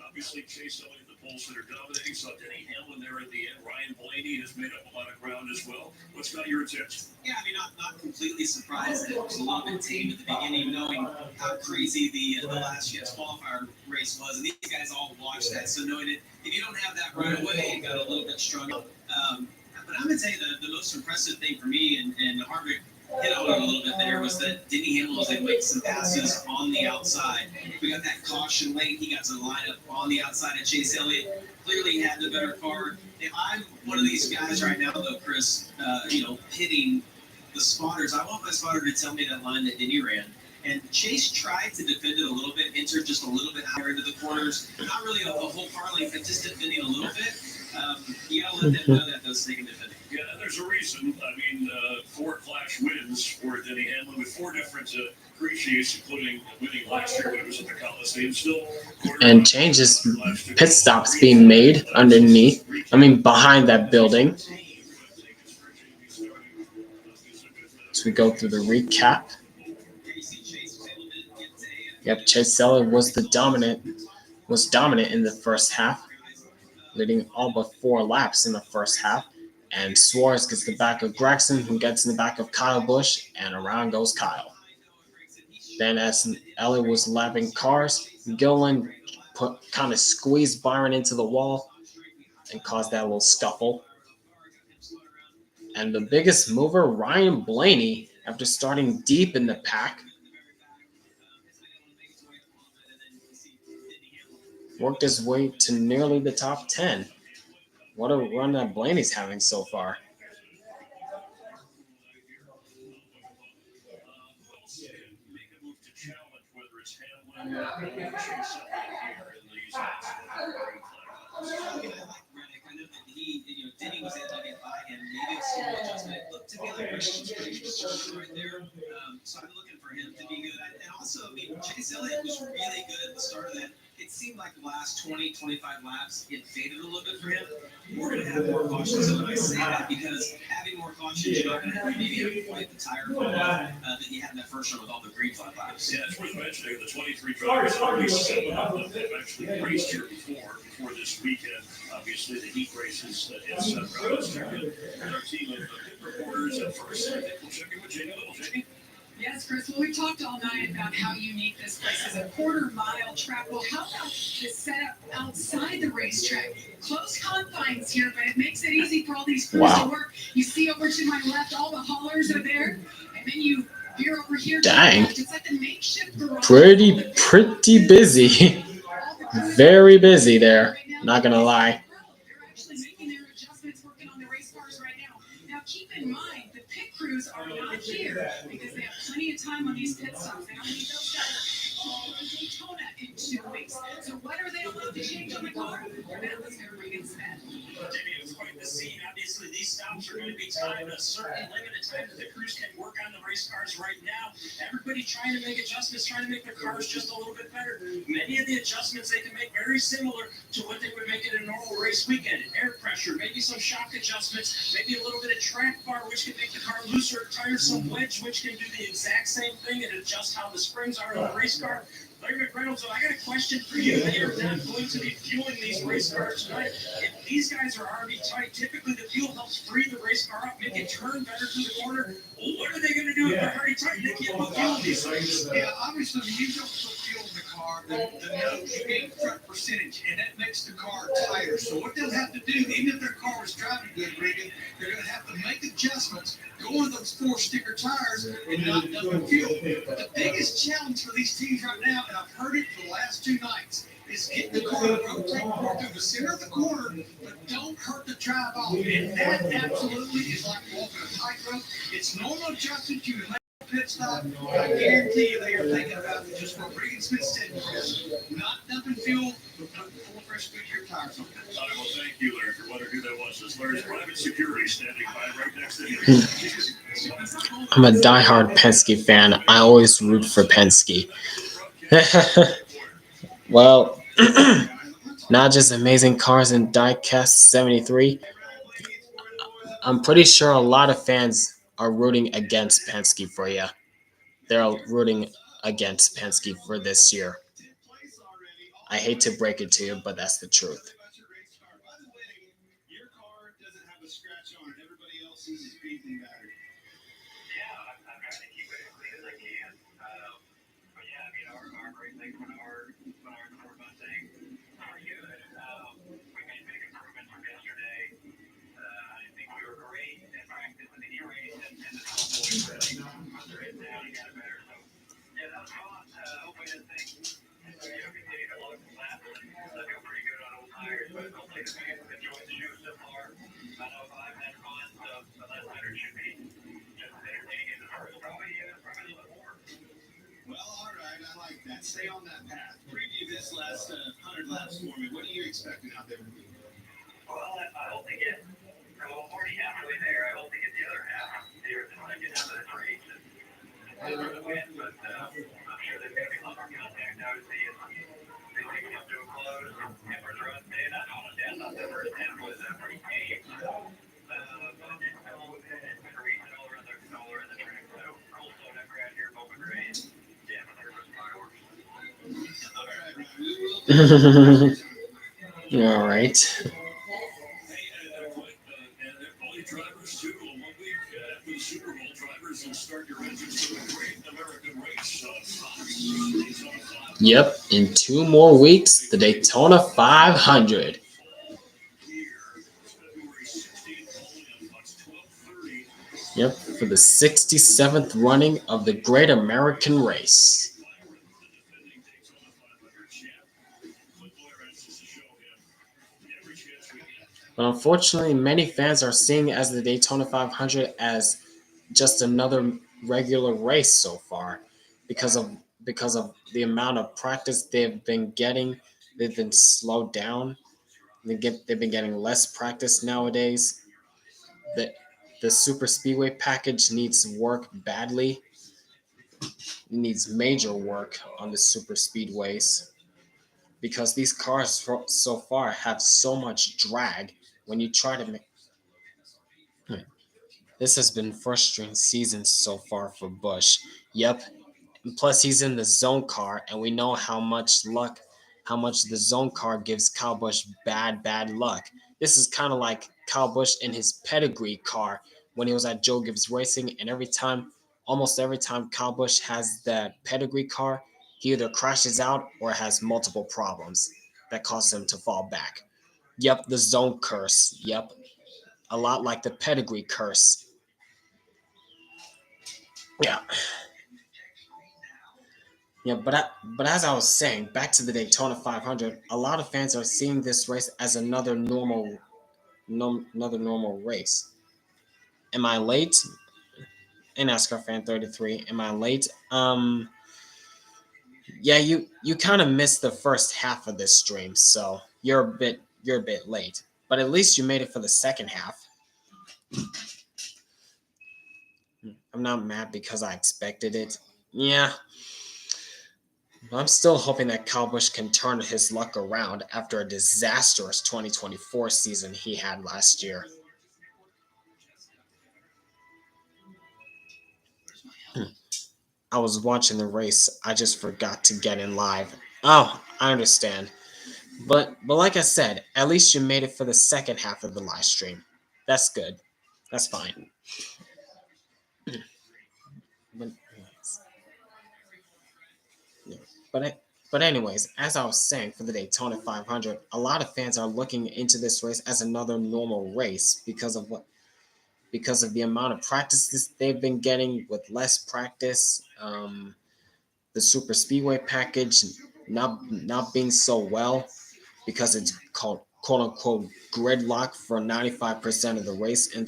Obviously, Chase Elliott, the pole sitter, dominating. Saw Denny Hamlin there at the end. Ryan Blaney has made up a lot of ground as well. What's got your attention? Yeah, I mean, not completely surprised that it was a little bit tame at the beginning, knowing how crazy the last year's qualifier race was. And these guys all watched that, so knowing it, if you don't have that right away, it got a little bit stronger. But I'm going to tell you the most impressive thing for me, and Harvick hit on it a little bit there, was that Denny Hamlin was able to make some passes on the outside. We got that caution late. He got to line up on the outside of Chase Elliott. Clearly had the better car. If I'm one of these guys right now, though, Chris, pitting the spotters, I want my spotter to tell me that line that Denny ran. And Chase tried to defend it a little bit, entered just a little bit higher into the corners. Not really a whole car length, but just defending a little bit. You got to let them know that, though, so they can defend it. Yeah, there's a reason. I mean, 4 Clash wins for Denny Hamlin with 4 different appreciates, including winning last year when it was at the Coliseum. Still, And changes, pit stops being made behind that building. As we go through the recap. Yep, Chase Elliott was dominant in the first half, leading all but 4 laps in the first half. And Suarez gets the back of Gregson, who gets in the back of Kyle Busch, and around goes Kyle. Then as Elliott was lapping cars, Gilliland kind of squeezed Byron into the wall and caused that little scuffle. And the biggest mover, Ryan Blaney, after starting deep in the pack, worked his way to nearly the top 10. What a run that Blaney's having so far. Denny was able to get by him. Maybe a small adjustment. It looked to me like Christian was pretty conservative right there. So I'm looking for him to be good. And also, Chase Elliott was really good at the start of that. It seemed like the last 20, 25 laps, it faded a little bit for him. We're going to have more caution. So when I say that, because having more caution, you're not going to have maybe quite the tire fall that you had in that first run with all the green flag laps. Yeah, it's worth mentioning the 23 drivers, only 7 of them have actually raced here before this weekend. Obviously, the heat races in Sunrise. Let's check in with our team of reporters. And first, I think we'll check in with Jamie Little. Jamie? Yes, Chris. Well, we talked all night about how unique this place is, a quarter-mile track. Well, how about the setup outside the racetrack? Close confines here, but it makes it easy for all these crews to work. You see over to my left, all the haulers are there, and then you veer over here. Dang. It's like a makeshift garage. Pretty busy. Very busy there. Not gonna lie. They're actually making their adjustments, working on the race cars right now. Now, keep in mind, the pit crews are not here because they have plenty of time on these pit stops. They don't need those guys all in Daytona in 2 weeks. So what are they allowed to change on the car? They're not letting everybody get spent. It's quite the scene. Obviously, these stops are going to be timed a certain limited time that the crews can work on the race cars right now. Everybody trying to make adjustments, trying to make their cars just a little bit better. Many of the adjustments they can make very similar to what they would make in a normal race weekend. Air pressure, maybe some shock adjustments, maybe a little bit of track bar, which can make the car looser, tires, some wedge, which can do the exact same thing and adjust how the springs are in the race car. Larry McReynolds, I got a question for you. They are not going to be fueling these race cars tonight. If these guys are already tight, typically the fuel helps free the race car up, make it turn better through the corner. What are they going to do if they're already tight? They can't put fuel in these things. Yeah, obviously, when you don't put fuel in the car, the nose, you gain front percentage, and that makes the car tighter. So what they'll have to do, even if their car is driving good, Regan, they're going to have to make adjustments, go into those 4-sticker tires, and not dump fuel. But the biggest challenge for these teams right now, and I've heard it for the last 2 nights, is get the car to rotate more through the center of the corner, but don't hurt the drive off. And that absolutely is like walking a tightrope. It's normal adjustments you make a pit stop. I guarantee you they are thinking about it just what Regan Smith said, Chris. Not dumping fuel, but putting full fresh Goodyear tires on it. Well, thank you, Larry. If you're wondering who that was, it's Larry's private security standing by right next to him. I'm a diehard Penske fan. I always root for Penske. Well, not just amazing cars in Diecast 73. I'm pretty sure a lot of fans are rooting against Penske for you. They're rooting against Penske for this year. I hate to break it to you, but that's the truth. Your car doesn't have a scratch on it. Everybody else's is beaten battered. Yeah, I'm trying to keep it as clean as I can. But yeah, I mean, our brake lights when our Ford Mustang are good. We made big improvements from yesterday. I think we were great in practice in the E-race and the top boys really put their heads down and got better. So yeah, that was fun. Hopefully this thing, continue to look flat. I feel pretty good on old tires, but hopefully the fans have enjoyed the show so far. I know if I've had fun, so the last 100 should be just as entertaining as the first. Probably a little bit more. Well, all right, I like that. Stay on that path. Preview this last 100 laps for me. What are you expecting out there? Well, I hope they get. Well, already halfway there. I hope they get the other half here this second half of this race and for the win. But I'm sure there's going to be a lot more contact now to see if they come to a close. And for the run, man, honestly, I thought the first half was pretty tame. But it's still great all around the track. So cool slow down crowd here, Bowman Gray. Yeah, but there was fireworks. All right, we will. All right. Drivers too. 1 week after the Super Bowl, drivers will start your engines for the Great American Race. Yep, in 2 more weeks, the Daytona 500. Yep, for the 67th running of the Great American Race. But unfortunately, many fans are seeing as the Daytona 500 as just another regular race so far because of the amount of practice they've been getting. They've been slowed down. They've been getting less practice nowadays. The super speedway package needs work badly. It needs major work on the super speedways because these cars so far have so much drag when you try to make. This has been frustrating season so far for Busch. Yep, and plus he's in the zone car, and we know how much the zone car gives Kyle Busch bad luck. This is kind of like Kyle Busch in his pedigree car when he was at Joe Gibbs Racing, and almost every time Kyle Busch has that pedigree car, he either crashes out or has multiple problems that cause him to fall back. Yep, the zone curse. Yep, a lot like the pedigree curse. Yeah. Yeah, but as I was saying, back to the Daytona 500, a lot of fans are seeing this race as another normal race. Am I late? In NASCAR fan 33, am I late? Yeah, you kind of missed the first half of this stream, so you're a bit late. But at least you made it for the second half. I'm not mad because I expected it. Yeah, I'm still hoping that Kyle Busch can turn his luck around after a disastrous 2024 season he had last year. I was watching the race. I just forgot to get in live. Oh, I understand. But like I said, at least you made it for the second half of the live stream. That's good. That's fine. But yeah. But anyways, as I was saying, for the Daytona 500, a lot of fans are looking into this race as another normal race because of the amount of practices they've been getting with less practice. The super speedway package not being so well because it's called quote unquote gridlock for 95% of the race, and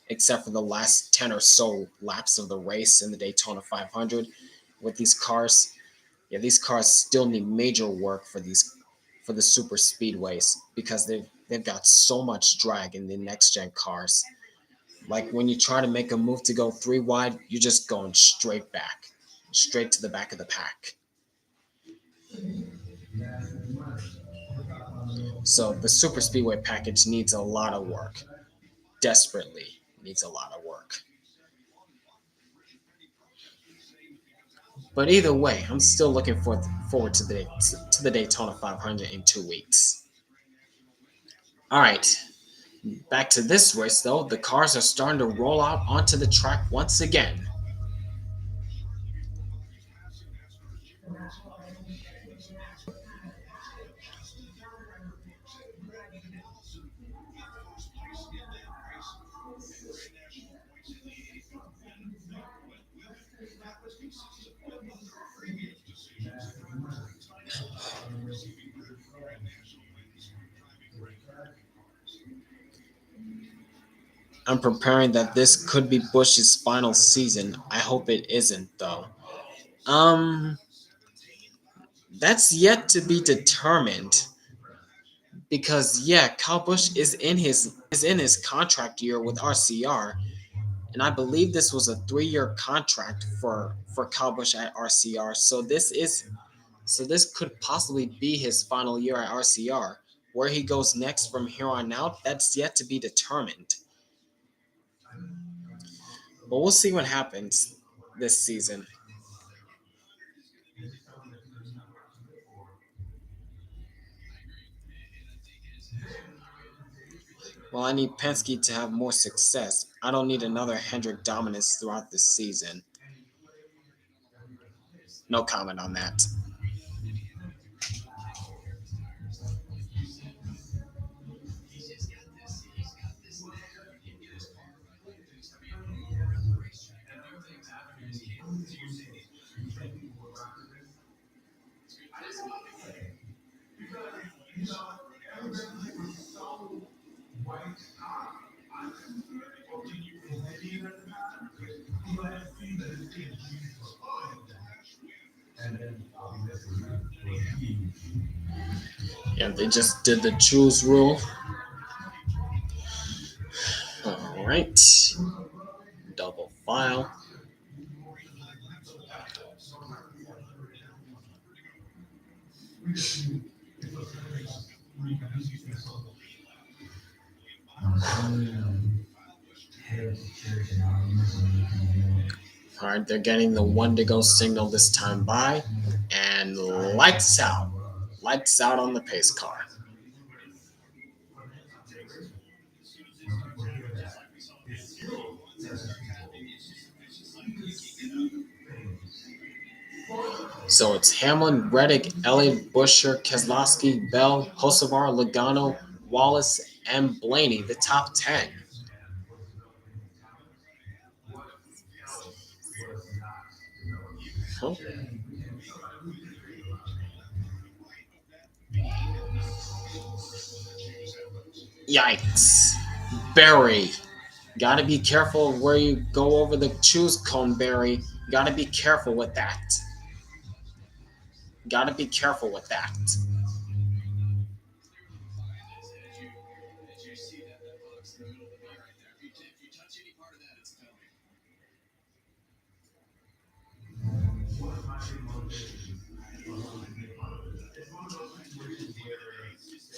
except for the last 10 or so laps of the race in the Daytona 500 with these cars. Yeah, these cars still need major work for the super speedways because they've got so much drag in the next gen cars. Like when you try to make a move to go 3 wide, you're just going straight to the back of the pack. So the super speedway package needs a lot of work. Desperately needs a lot of work. But either way, I'm still looking forward to the Daytona 500 in 2 weeks. All right, back to this race though. The cars are starting to roll out onto the track once again. I'm preparing that this could be Bush's final season. I hope it isn't though. Um, that's yet to be determined because yeah, Kyle Busch is in his contract year with RCR, and I believe this was a 3-year contract for Kyle Busch at RCR. So this could possibly be his final year at RCR. Where he goes next from here on out, that's yet to be determined. But we'll see what happens this season. Well, I need Penske to have more success. I don't need another Hendrick dominance throughout the season. No comment on that. Yeah, they just did the choose rule. All right. Double file. All right, they're getting the one to go signal this time by, and lights out. Lights out on the pace car. So it's Hamlin, Reddick, Elliott, Busher, Keselowski, Bell, Hocevar, Logano, Wallace, and Blaney, the top 10. Oh. Yikes. Barry. Gotta be careful where you go over the choose cone, Barry. Gotta be careful with that. Gotta be careful with that.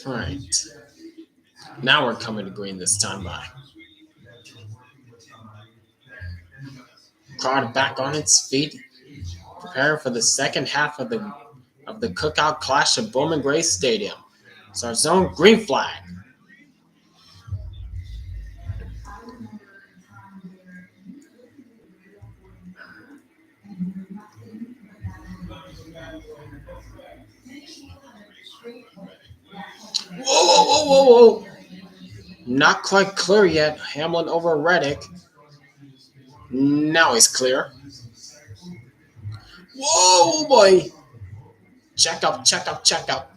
Alright. Now we're coming to green this time by. Crowd back on its feet, preparing for the second half of the Cookout Clash at Bowman Gray Stadium. So our zone green flag. Whoa, whoa, whoa, whoa, whoa. Not quite clear yet. Hamlin over Reddick. Now he's clear. Whoa, boy. Check up, check up, check up.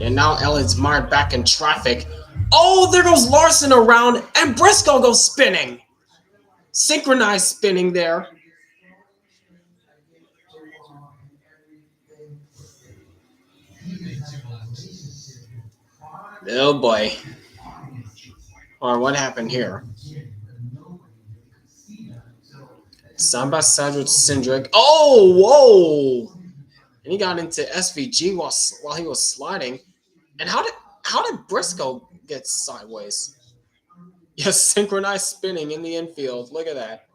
And now Elliott's marred back in traffic. Oh, there goes Larson around, and Briscoe goes spinning. Synchronized spinning there. Oh boy. Or what happened here? Side by side with Cindric. Oh, whoa! And he got into SVG while he was sliding. And how did Briscoe get sideways? Yes, synchronized spinning in the infield. Look at that.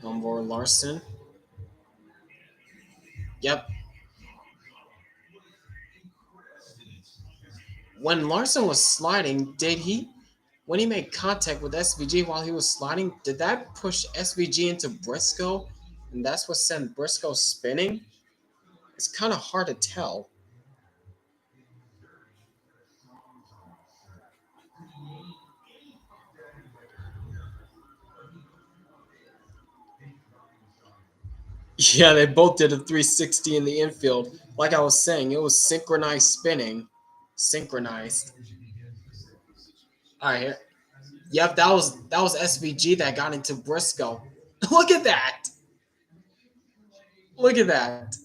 Elmore Larson. Yep. When Larson was sliding, when he made contact with SVG while he was sliding, did that push SVG into Briscoe? And that's what sent Briscoe spinning? It's kind of hard to tell. Yeah, they both did a 360 in the infield. Like I was saying, it was synchronized spinning. Synchronized. All right, here. Yep, that was SVG that got into Briscoe. Look at that. Look at that.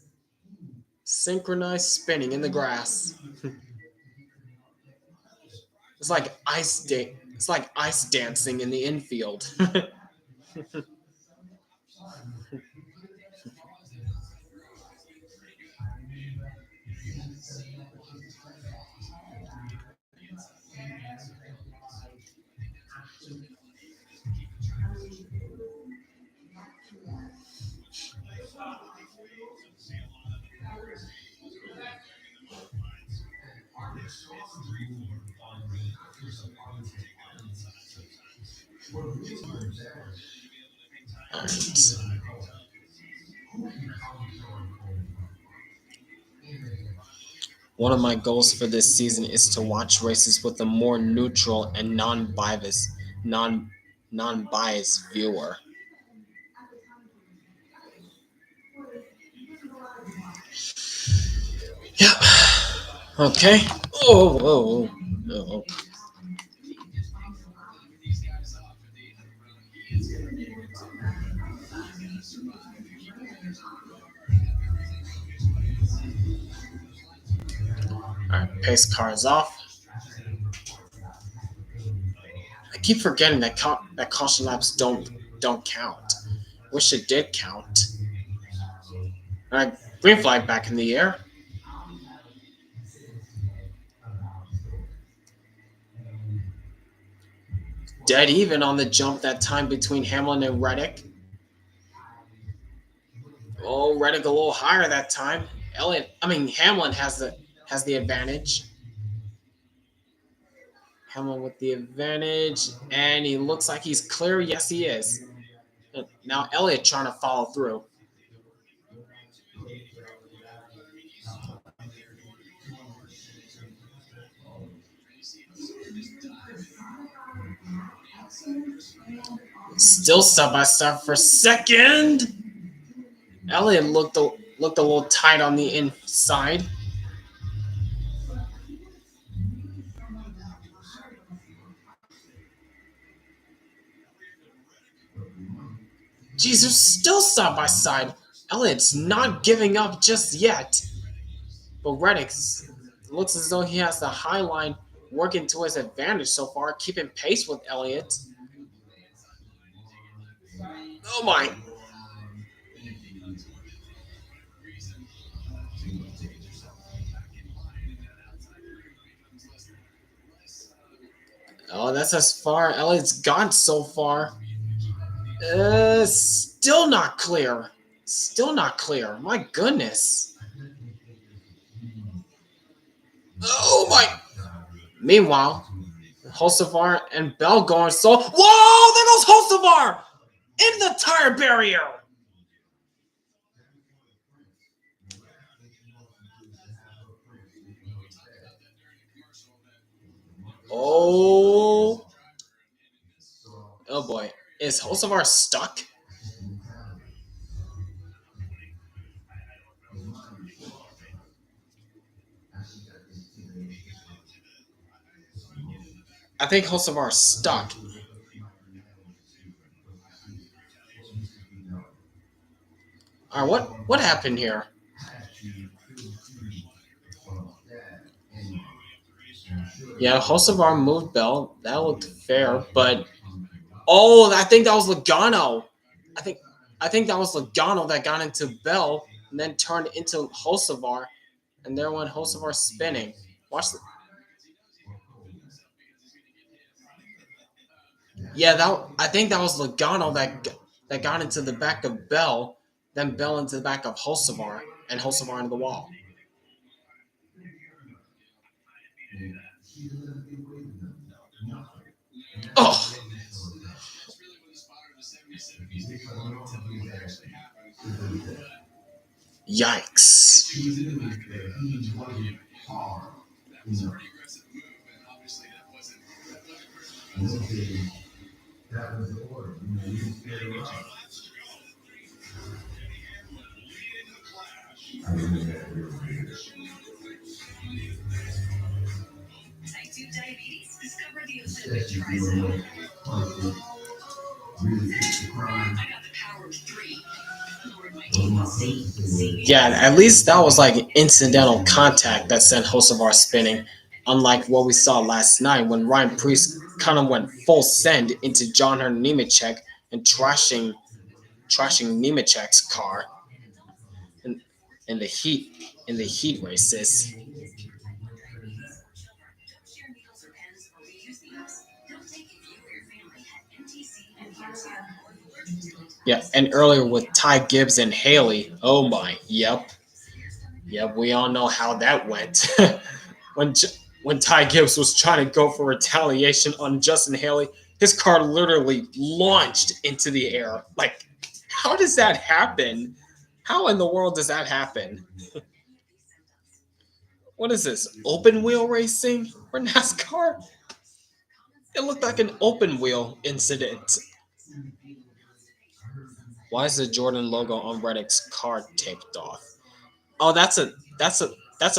Synchronized spinning in the grass. It's like it's like ice dancing in the infield. All right. One of my goals for this season is to watch races with a more neutral and non-biased viewer. Yeah. Okay. Oh, whoa, no. All right, pace car is off. I keep forgetting that caution laps don't count. Wish it did count. All right, green flag back in the air. Dead even on the jump that time between Hamlin and Reddick. Oh, Reddick a little higher that time. Hamlin has the advantage. Hamlin with the advantage, and he looks like he's clear. Yes, he is. Now Elliott trying to follow through. Still side by side for second. Elliott looked a little tight on the inside. Jesus, still side by side. Elliott's not giving up just yet. But Reddick looks as though he has the high line working to his advantage so far, keeping pace with Elliott. Oh my. Oh, that's as far Elliott's gone so far. Still not clear. Still not clear. My goodness. Oh my. Meanwhile, Hocevar and Bell going so. Whoa! There goes Hocevar in the tire barrier. Oh. Oh boy. Is Hocevar stuck? I think Hocevar's stuck. All right, what happened here? Yeah, Hocevar moved Bell. That looked fair, but oh, I think that was Logano. I think I think that was Logano that got into Bell and then turned into Hocevar, and there went Hocevar spinning. Watch the, yeah, that I think that was Logano that got into the back of Bell, then Bell into the back of Hocevar, and Hocevar into the wall. Oh, yikes! Type 2 diabetes? Discover the Ozempic Trizone. I got the power of 3. Lowered my A1C. Yeah, at least that was like incidental contact that sent Hocevar spinning, unlike what we saw last night when Ryan Priest kind of went full send into John Hunter Nemechek and trashing Nemechek's car in, in the heat races. Share needles or pens or reuse needles. Don't take if you or your family had MTC and cancer or allergic to it. Yeah, and earlier with Ty Gibbs and Haley. Oh my, yep. We all know how that went. when when Ty Gibbs was trying to go for retaliation on Justin Haley, his car literally launched into the air. Like, how does that happen? How in the world does that happen? What is this? Open wheel racing for NASCAR? It looked like an open wheel incident. Why is the Jordan logo on Reddick's car taped off? Oh, that's a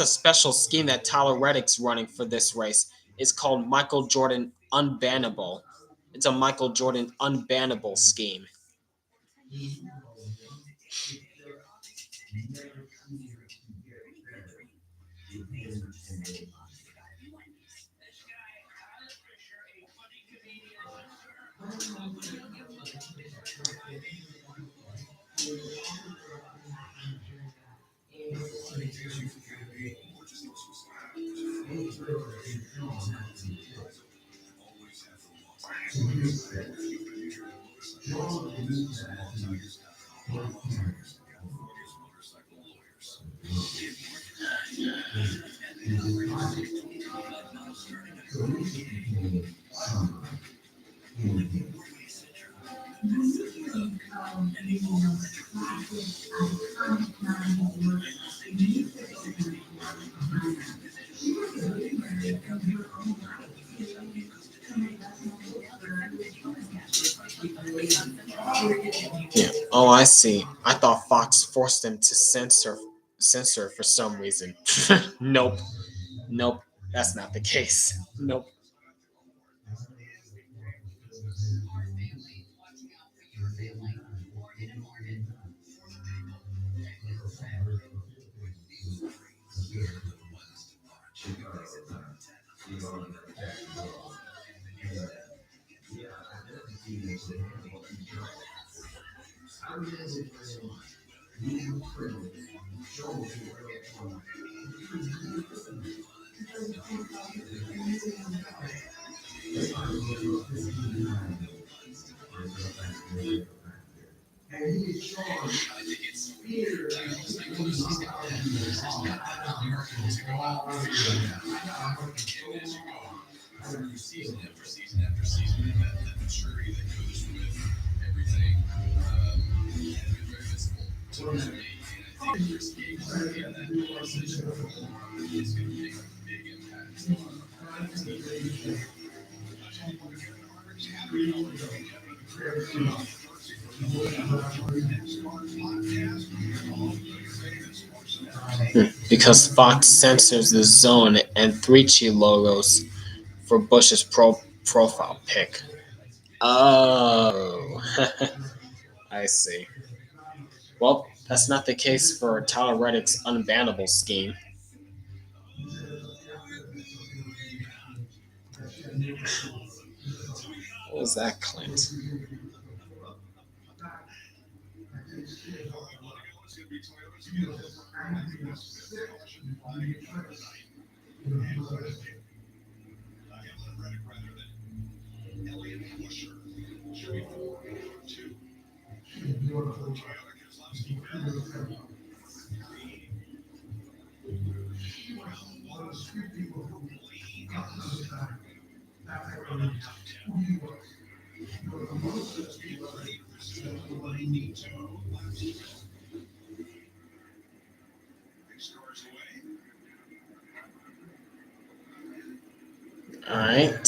special scheme that Tyler Reddick's running for this race. It's called Michael Jordan Unbannable. It's a Michael Jordan unbannable scheme. Yeah. Oh, I see. I thought Fox forced them to censor for some reason. Nope. Nope. That's not the case. Nope. Because Fox censors the zone and 3G logos for Bush's profile pic. Oh, I see. Well, that's not the case for Tyler Reddick's unbannable scheme. What was that, Clint? All right.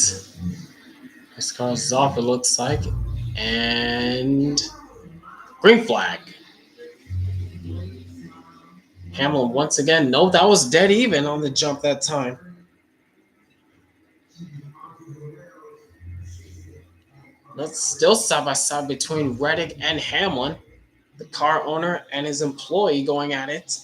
This car's off, it looks like. And green flag. Hamlin once again. No, that was dead even on the jump that time. That's still side by side between Reddick and Hamlin. The car owner and his employee going at it.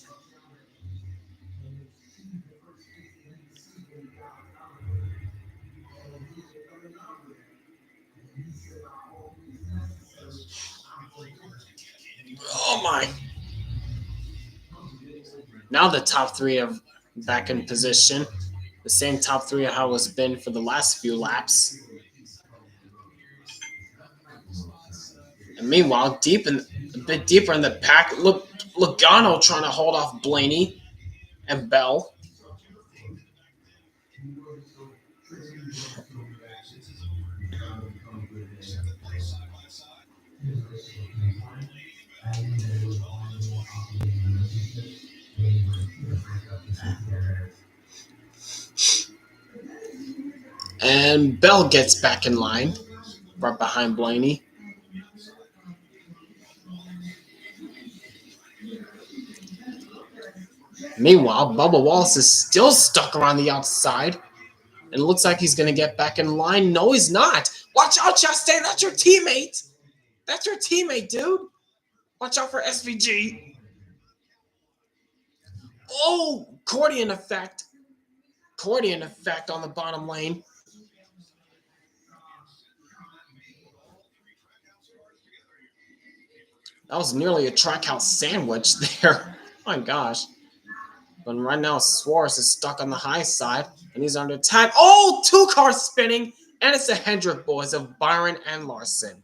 Oh my. Now the top three are back in position. The same top three how it's been for the last few laps. And meanwhile, a bit deeper in the pack, look, Logano trying to hold off Blaney and Bell. And Bell gets back in line, right behind Blaney. Meanwhile, Bubba Wallace is still stuck around the outside. And it looks like he's going to get back in line. No, he's not. Watch out, Chastain. That's your teammate. That's your teammate, dude. Watch out for SVG. Oh, accordion effect. Accordion effect on the bottom lane. That was nearly a trackhouse sandwich there. Oh my gosh. But right now, Suarez is stuck on the high side, and he's under attack. Oh, two cars spinning, and it's the Hendrick boys of Byron and Larson.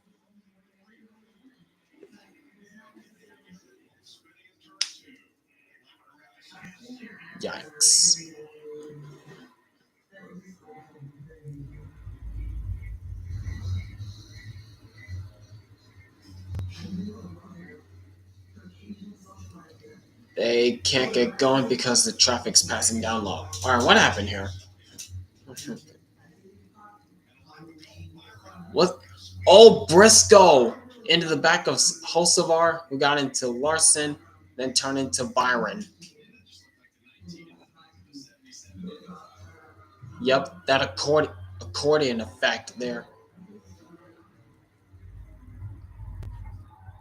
Yikes. They can't get going because the traffic's passing down low. All right, what happened here? What? Oh, Briscoe into the back of Hocevar, who got into Larson, then turned into Byron. Yep, that accordion effect there.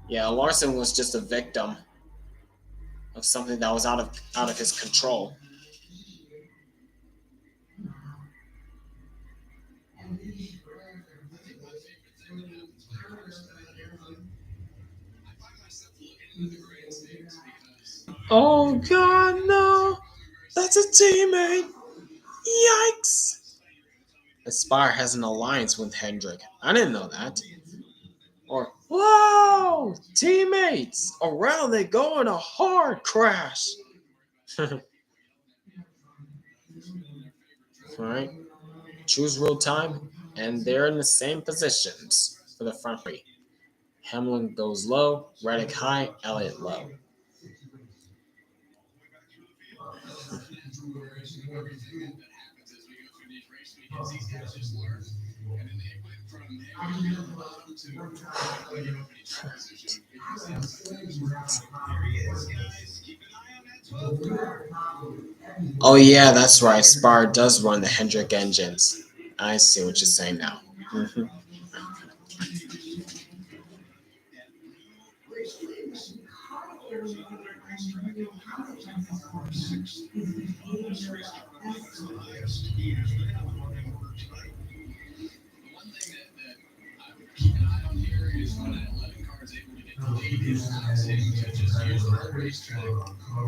Yeah, Larson was just a victim of something that was out of his control. Oh God, no! That's a teammate. Yikes! Aspire has an alliance with Hendrick. I didn't know that. Or whoa, teammates! Around they go in a hard crash. All right, choose real time, and they're in the same positions for the front three. Hamlin goes low, Reddick high, Elliott low. Oh yeah, that's right. Spar does run the Hendrick engines. I see what you're saying now. Mm-hmm.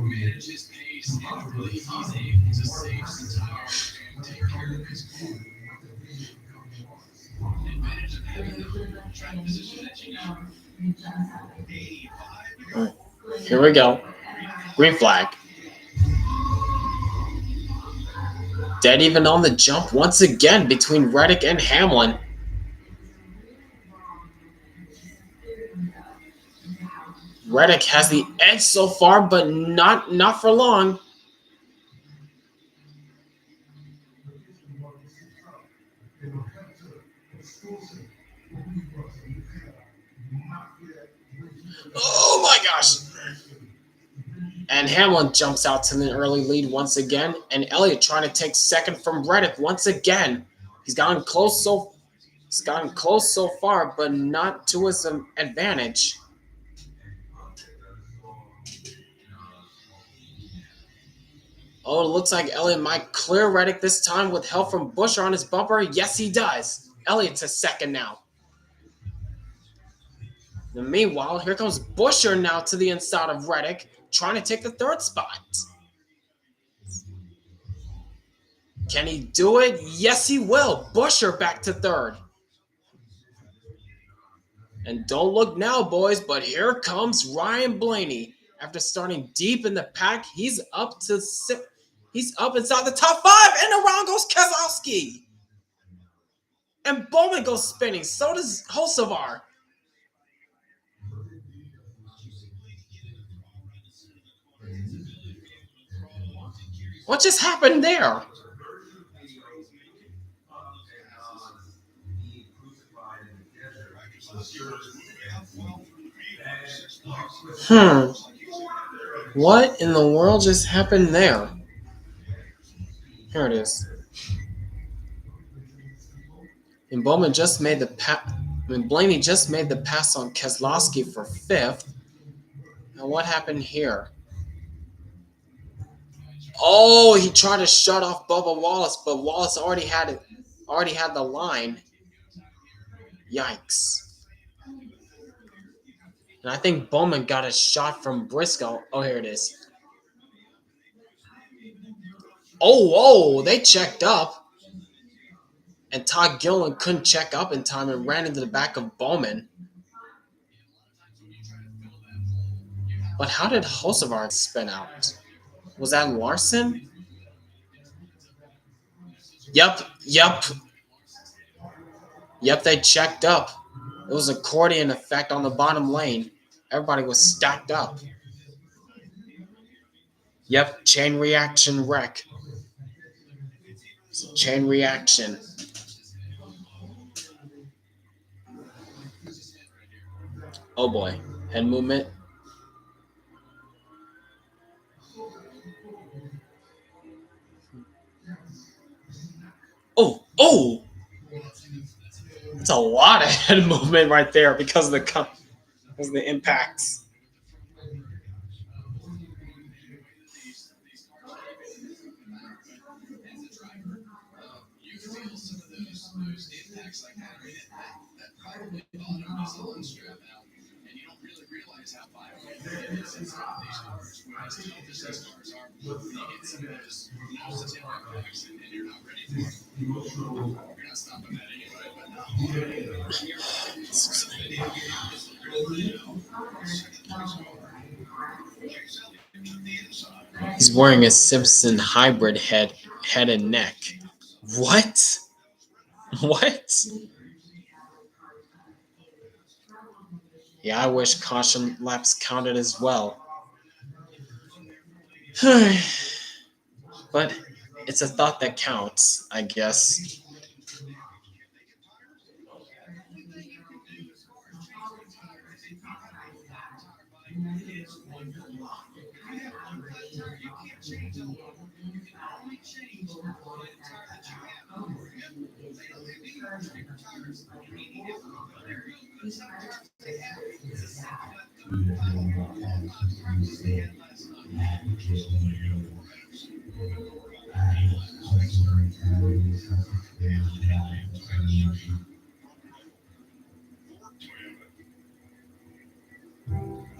Manage his pace, and really he's able to save some tires and take care of his car. Advantage of having the track position that you need. Here we go. Green flag. Dead even on the jump once again between Reddick and Hamlin. Reddick has the edge so far, but not for long. Oh my gosh. And Hamlin jumps out to the early lead once again. And Elliott trying to take second from Reddick once again. He's gotten close so far, but not to his advantage. Oh, it looks like Elliott might clear Reddick this time with help from Buescher on his bumper. Yes, he does. Elliott to second now. And meanwhile, here comes Buescher now to the inside of Reddick, trying to take the third spot. Can he do it? Yes, he will. Buescher back to third. And don't look now, boys, but here comes Ryan Blaney. After starting deep in the pack, he's up inside the top 5, and around goes Keselowski. And Bowman goes spinning. So does Hocevar. What just happened there? What in the world just happened there? Here it is. And Bowman just made the Blaney just made the pass on Keselowski for 5th. Now what happened here? Oh, he tried to shut off Bubba Wallace, but Wallace already had the line. Yikes. And I think Bowman got a shot from Briscoe. Oh, here it is. Oh, they checked up. And Todd Gilliland couldn't check up in time and ran into the back of Bowman. But how did Hocevar spin out? Was that Larson? Yep, they checked up. It was an accordion effect on the bottom lane. Everybody was stacked up. Yep, chain reaction wreck. Chain reaction. Oh boy, head movement. Oh! That's a lot of head movement right there because of the impacts. He's wearing a Simpson hybrid head and neck. What? Yeah, I wish caution laps counted as well. But it's a thought that counts, I guess.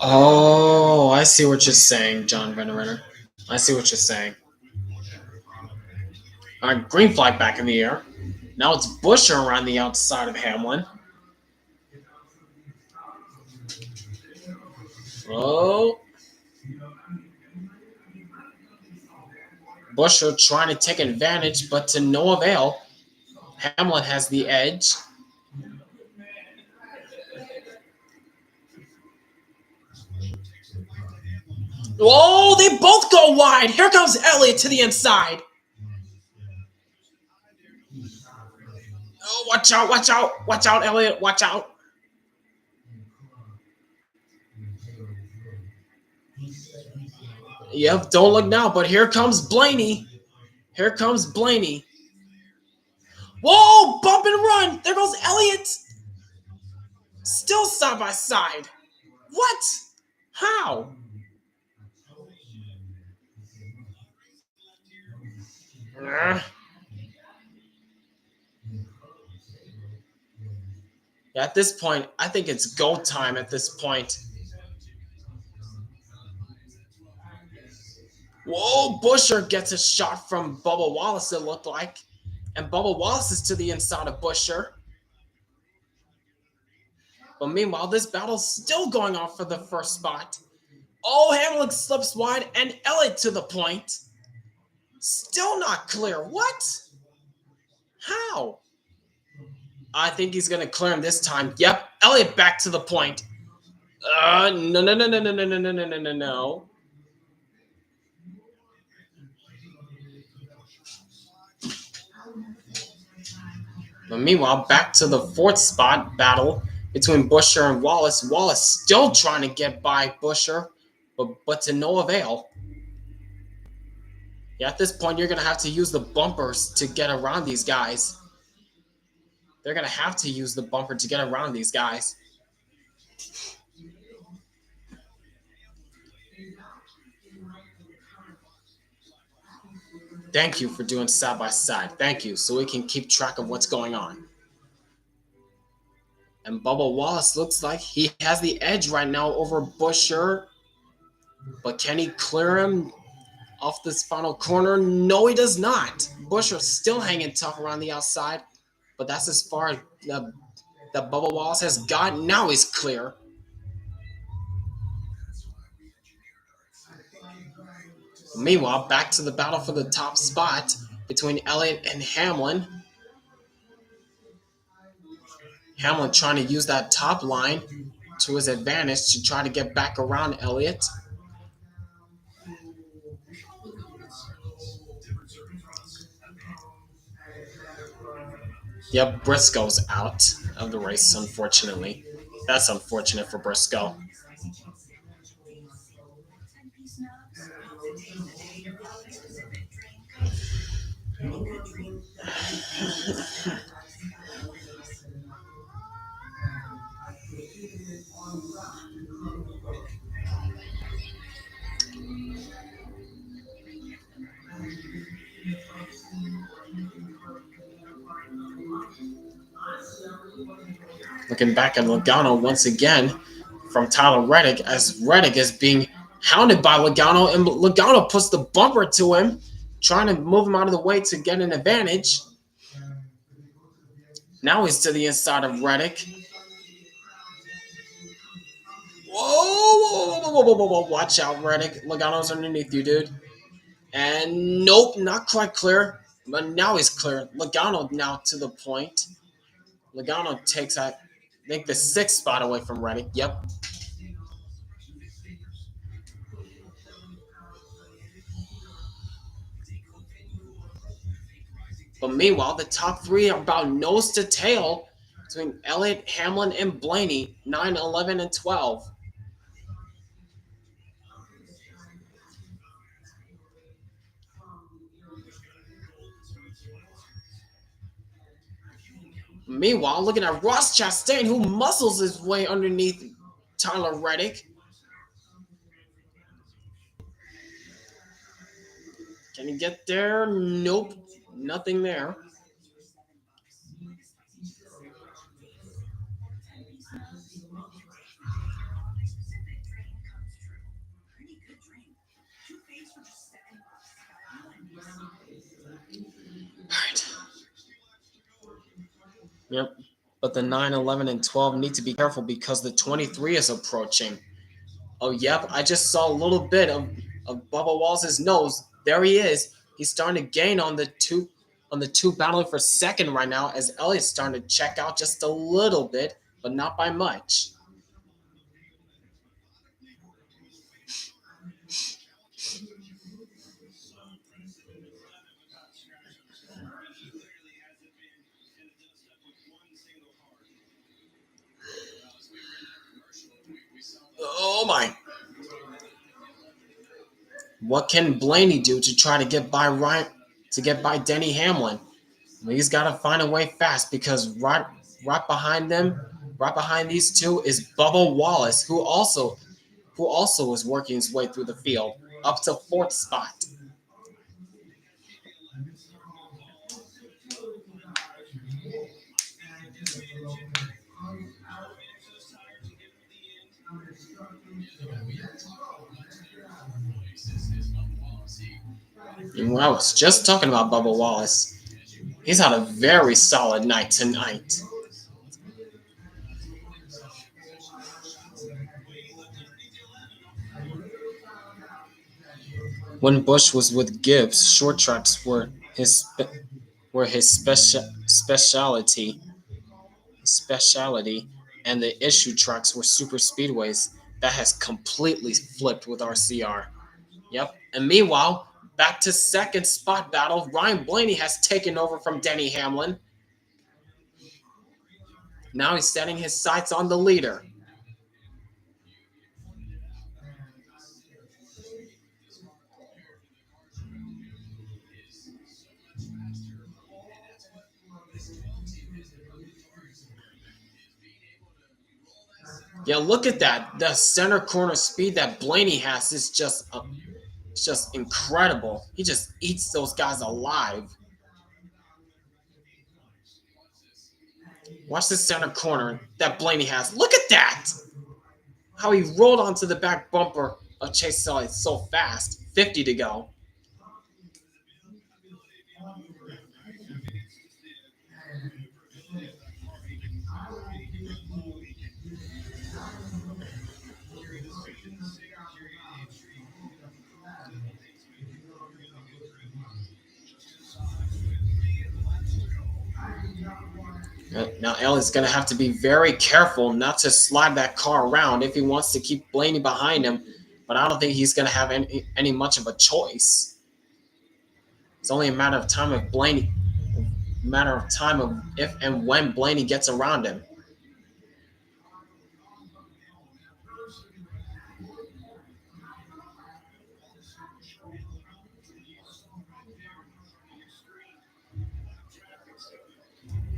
Oh, I see what you're saying, John Venerator. I see what you're saying. All right, green flag back in the air. Now it's Busher around the outside of Hamlin. Oh. Busher trying to take advantage, but to no avail. Hamlin has the edge. Oh, they both go wide. Here comes Elliott to the inside. Oh, watch out, watch out, watch out, Elliott, watch out. Yep, don't look now, but here comes Blaney. Here comes Blaney. Whoa, bump and run. There goes Elliott. Still side by side. What? How? Yeah, at this point, I think it's go time at this point. Whoa, Busher gets a shot from Bubba Wallace, it looked like. And Bubba Wallace is to the inside of Busher. But meanwhile, this battle's still going on for the first spot. Oh, Hamlin slips wide and Elliott to the point. Still not clear. What? How? I think he's going to clear him this time. Yep, Elliott back to the point. No. But meanwhile, back to the fourth spot battle between Busher and Wallace. Wallace still trying to get by Busher, but to no avail. Yeah, at this point, you're going to have to use the bumpers to get around these guys. They're going to have to use the bumper to get around these guys. Thank you for doing side by side. Thank you, so we can keep track of what's going on. And Bubba Wallace looks like he has the edge right now over Busher. But can he clear him off this final corner? No, he does not. Busher's still hanging tough around the outside. But that's as far as that Bubba Wallace has got. Now he's clear. Meanwhile, back to the battle for the top spot between Elliott and Hamlin. Hamlin trying to use that top line to his advantage to try to get back around Elliott. Yep, Briscoe's out of the race, unfortunately. That's unfortunate for Briscoe. Looking back at Logano once again from Tyler Reddick, as Reddick is being hounded by Logano, and Logano puts the bumper to him, trying to move him out of the way to get an advantage. Now he's to the inside of Reddick. Whoa. Watch out, Reddick. Logano's underneath you, dude. And nope, not quite clear. But now he's clear. Logano now to the point. Logano takes, I think, the sixth spot away from Reddick. Yep. But meanwhile, the top three are about nose to tail between Elliott, Hamlin, and Blaney, 9, 11, and 12. Meanwhile, looking at Ross Chastain, who muscles his way underneath Tyler Reddick. Can he get there? Nope. Nothing there. Yep. But the 9, 11, and 12 need to be careful because the 23 is approaching. Oh, yep. I just saw a little bit of Bubba Wallace's nose. There he is. He's starting to gain on the two battling for second right now as Elliott's starting to check out just a little bit, but not by much. Oh my. What can Blaney do to try to get by Denny Hamlin? He's got to find a way fast because right behind them, right behind these two is Bubba Wallace, who also is working his way through the field up to fourth spot. And I was just talking about Bubba Wallace. He's had a very solid night tonight. When Busch was with Gibbs, short tracks were his specialty, and the issue tracks were super speedways. That has completely flipped with RCR. Yep. And meanwhile, back to second spot battle. Ryan Blaney has taken over from Denny Hamlin. Now he's setting his sights on the leader. Yeah, look at that. The center corner speed that Blaney has is just incredible. He just eats those guys alive. Watch the center corner that Blaney has. Look at that! How he rolled onto the back bumper of Chase Elliott so fast. 50 to go. Now Elliott's going to have to be very careful not to slide that car around if he wants to keep Blaney behind him. But I don't think he's going to have any much of a choice. It's only a matter of time of if and when Blaney gets around him.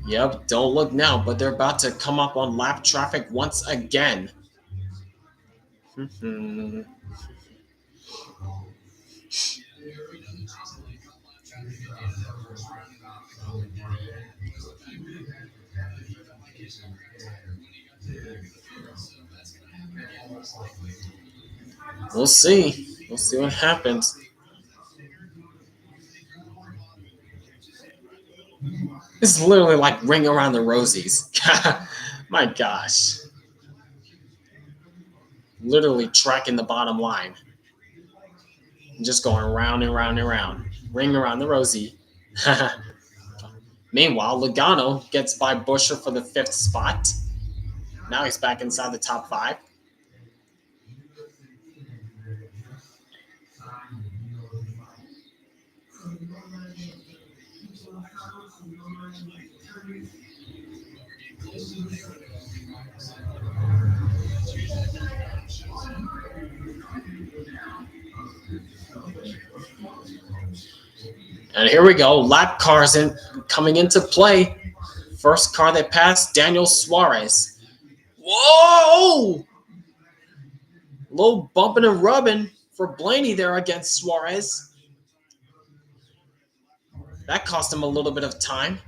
Yep, don't look now, but they're about to come up on lap traffic once again. We'll see. We'll see what happens. This is literally like Ring Around the Rosies. My gosh. Literally tracking the bottom line. And just going round and round and round. Ring Around the Rosie. Meanwhile, Logano gets by Buescher for the 5th spot. Now he's back inside the top 5. And here we go. Lap cars coming into play. First car that passed, Daniel Suarez. Whoa! A little bumping and rubbing for Blaney there against Suarez. That cost him a little bit of time.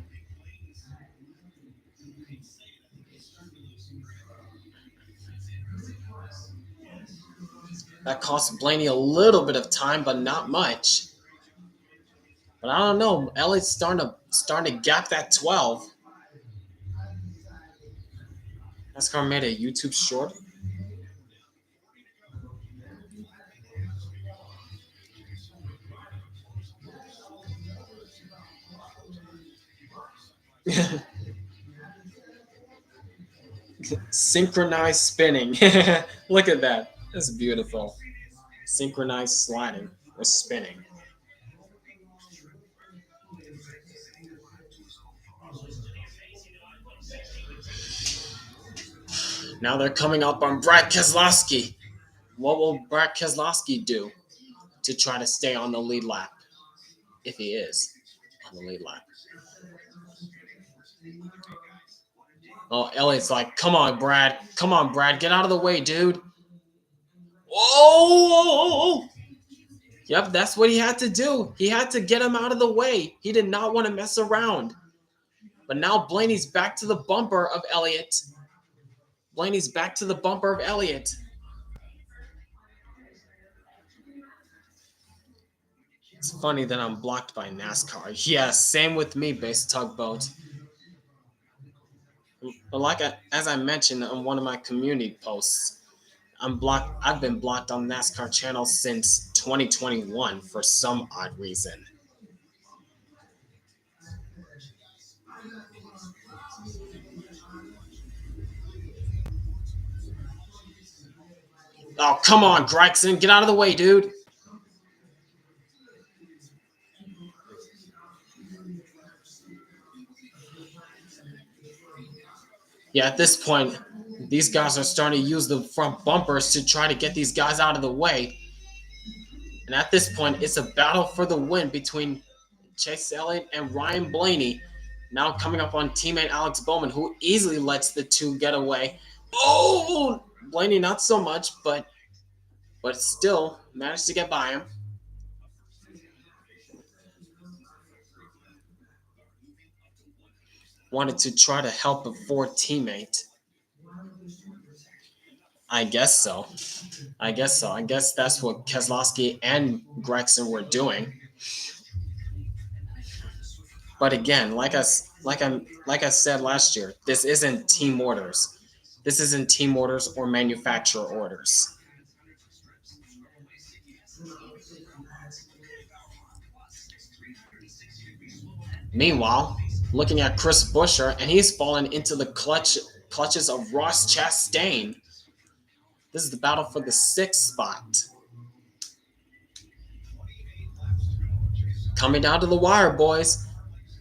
That cost Blaney a little bit of time, but not much. But I don't know. Elliott's starting to gap that 12. NASCAR made a YouTube short. Synchronized spinning. Look at that. That's beautiful. Synchronized sliding or spinning. Now they're coming up on Brad Keselowski. What will Brad Keselowski do to try to stay on the lead lap? If he is on the lead lap. Oh, Elliott's like, come on, Brad. Come on, Brad. Get out of the way, dude. Oh! Yep, that's what he had to do. He had to get him out of the way. He did not want to mess around. But now Blaney's back to the bumper of Elliott. Blaney's back to the bumper of Elliott. It's funny that I'm blocked by NASCAR. Yeah, same with me, Base Tugboat. But as I mentioned on one of my community posts, I've been blocked on NASCAR channel since 2021 for some odd reason. Oh, come on, Gregson. Get out of the way, dude. Yeah, at this point, these guys are starting to use the front bumpers to try to get these guys out of the way. And at this point, it's a battle for the win between Chase Elliott and Ryan Blaney. Now coming up on teammate Alex Bowman, who easily lets the two get away. Oh, Blaney not so much, but still managed to get by him. Wanted to try to help a Ford teammate. I guess so. I guess that's what Keselowski and Gregson were doing. But again, like I said last year, this isn't team orders. This isn't team orders or manufacturer orders. Meanwhile, looking at Chris Buescher, and he's fallen into the clutches of Ross Chastain. This is the battle for the 6th spot. Coming down to the wire, boys.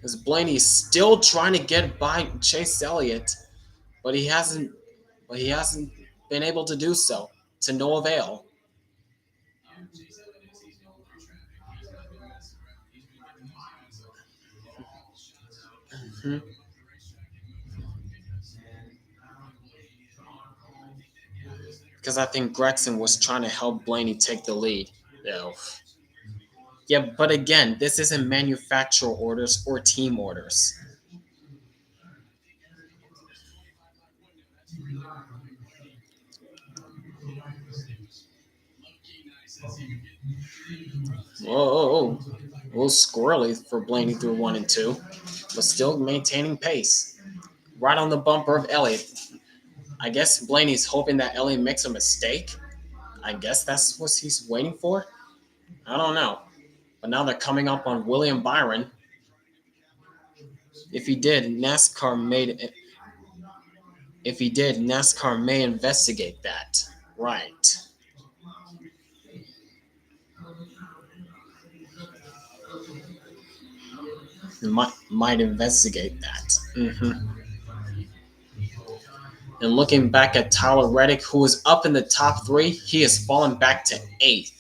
As Blaney's still trying to get by Chase Elliott, but he hasn't been able to do so, to no avail. Because I think Gregson was trying to help Blaney take the lead. Yeah, but again, this isn't manufacturer orders or team orders. Whoa. A little squirrely for Blaney through 1 and 2, but still maintaining pace. Right on the bumper of Elliott. I guess Blaney's hoping that Elliott makes a mistake. I guess that's what he's waiting for. I don't know. But now they're coming up on William Byron. If he did, NASCAR may investigate that. Right. Might investigate that. And looking back at Tyler Reddick, who was up in the top 3, he has fallen back to 8th.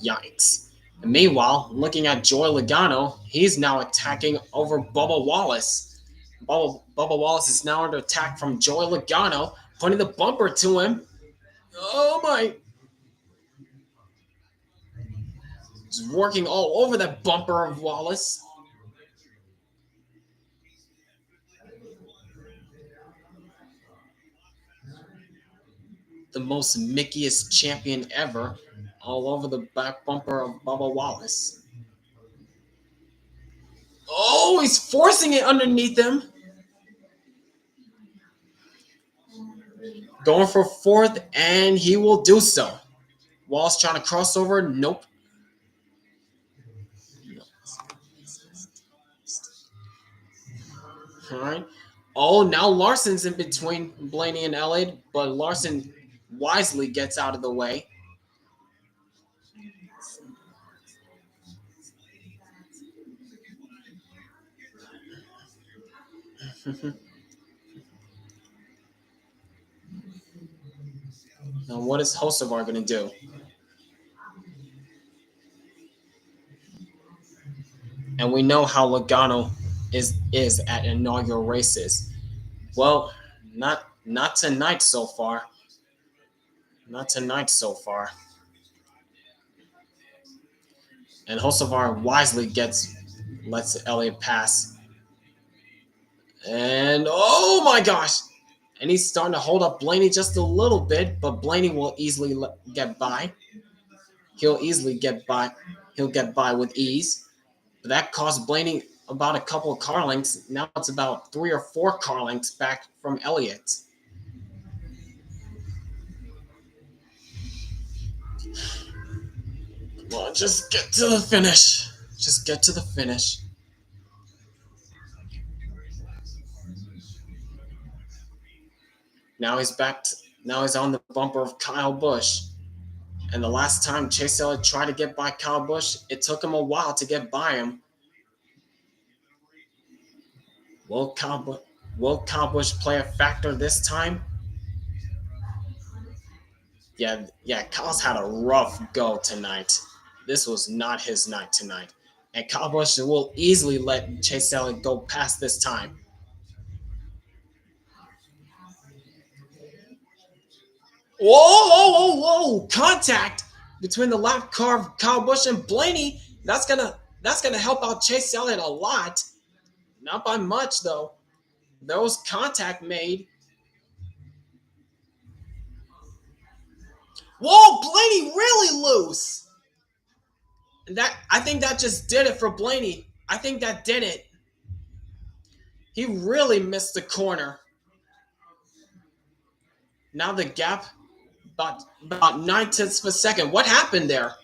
Yikes. And meanwhile, looking at Joey Logano, he's now attacking over Bubba Wallace. Bubba Wallace is now under attack from Joey Logano, pointing the bumper to him. Oh my. He's working all over that bumper of Wallace. The most Mickiest champion ever, all over the back bumper of Bubba Wallace. Oh, he's forcing it underneath him. Going for fourth, and he will do so. Wall's trying to cross over. Nope. All right. Oh, now Larson's in between Blaney and Elliott, but Larson wisely gets out of the way. Now, what is Hocevar going to do? And we know how Logano is at inaugural races. Well, not tonight so far. Not tonight so far. And Hocevar wisely lets Elliott pass. And oh my gosh! And he's starting to hold up Blaney just a little bit, but Blaney will easily get by. He'll easily get by. He'll get by with ease. But that cost Blaney about a couple of car lengths. Now it's about 3 or 4 car lengths back from Elliott. Come on, just get to the finish. Just get to the finish. Now he's back. Now he's on the bumper of Kyle Busch. And the last time Chase Elliott tried to get by Kyle Busch, it took him a while to get by him. Will Kyle Busch play a factor this time? Yeah, Kyle's had a rough go tonight. This was not his night tonight. And Kyle Busch will easily let Chase Elliott go past this time. Whoa! Contact between the lap car of Kyle Busch and Blaney. That's gonna help out Chase Elliott a lot. Not by much though. There was contact made. Whoa, Blaney really loose. And I think that just did it for Blaney. I think that did it. He really missed the corner. Now the gap about 9/10 of a second. What happened there?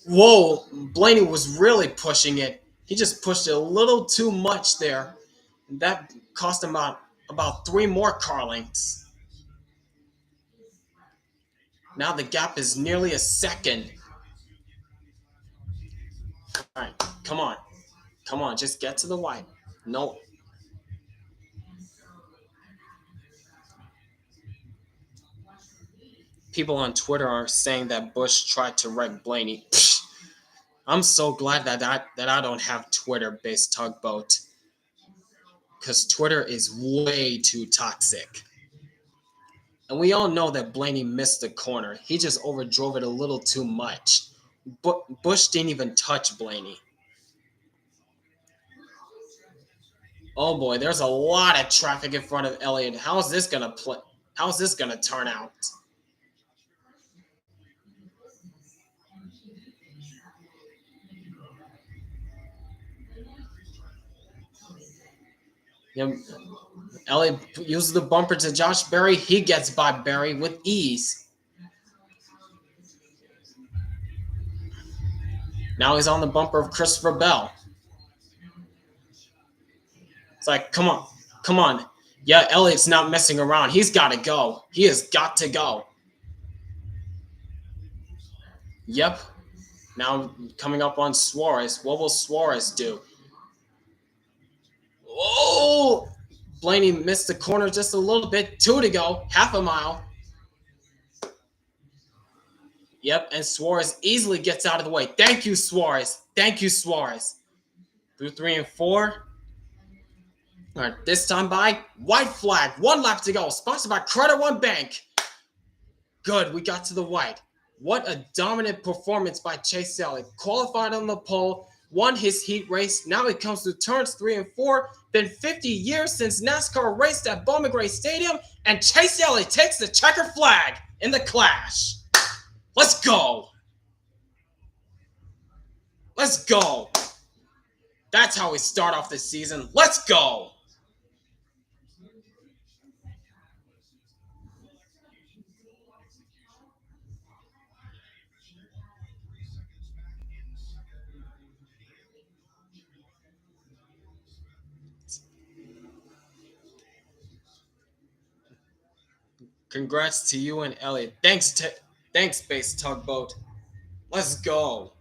Whoa, Blaney was really pushing it. He just pushed it a little too much there. That cost him about 3 more car lengths. Now the gap is nearly a second. All right, come on, just get to the white. No. People on Twitter are saying that Busch tried to wreck Blaney. Pfft. I'm so glad that I don't have Twitter-based tugboat, because Twitter is way too toxic. And we all know that Blaney missed the corner. He just overdrove it a little too much. Busch didn't even touch Blaney. Oh boy, there's a lot of traffic in front of Elliott. How is this gonna turn out? Elliott uses the bumper to Josh Berry. He gets by Berry with ease. Now he's on the bumper of Christopher Bell. It's like, come on. Yeah, Elliott's not messing around. He's got to go. He has got to go. Yep. Now coming up on Suarez. What will Suarez do? Oh! Blaney missed the corner just a little bit. 2 to go. Half a mile. Yep, and Suarez easily gets out of the way. Thank you, Suarez. Through 3 and 4. All right, this time by white flag. 1 lap to go. Sponsored by Credit One Bank. Good, we got to the white. What a dominant performance by Chase Elliott. Qualified on the pole, won his heat race. Now he comes to turns 3 and 4. Been 50 years since NASCAR raced at Bowman Gray Stadium, and Chase Elliott takes the checker flag in the clash. Let's go. That's how we start off this season. Let's go. Congrats to you and Elliot. Thanks, Space Tugboat. Let's go.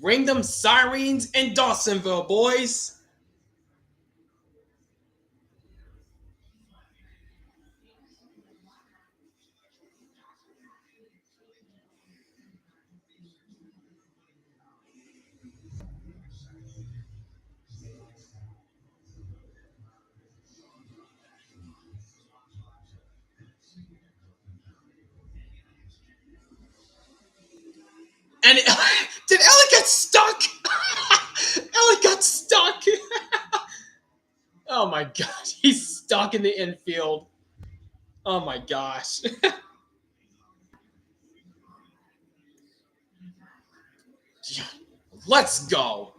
Ring them sirens in Dawsonville, boys. And did Elliot get stuck? Elliot got stuck. Oh my gosh, he's stuck in the infield. Oh my gosh. Let's go.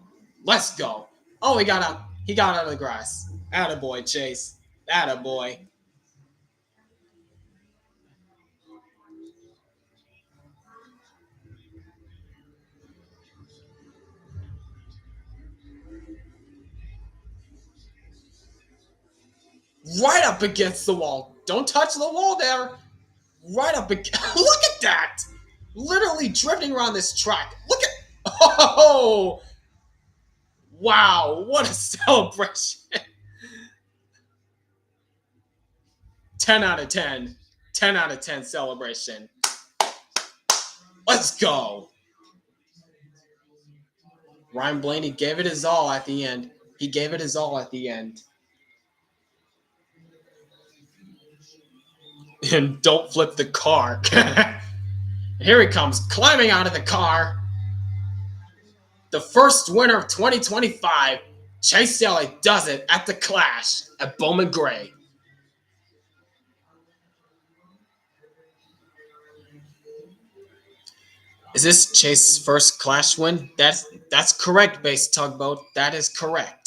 Let's go. Oh, he got out of the grass. Attaboy, Chase. Attaboy. Right up against the wall. Don't touch the wall there. Right up against. Look at that. Literally drifting around this track. Look at. Oh! Wow, what a celebration. 10 out of 10. 10 out of 10 celebration. Let's go. Ryan Blaney gave it his all at the end. He gave it his all at the end. And don't flip the car. Here he comes, climbing out of the car. The first winner of 2025, Chase Elliott does it at the Clash at Bowman Gray. Is this Chase's first Clash win? That's correct, Base Tugboat. That is correct.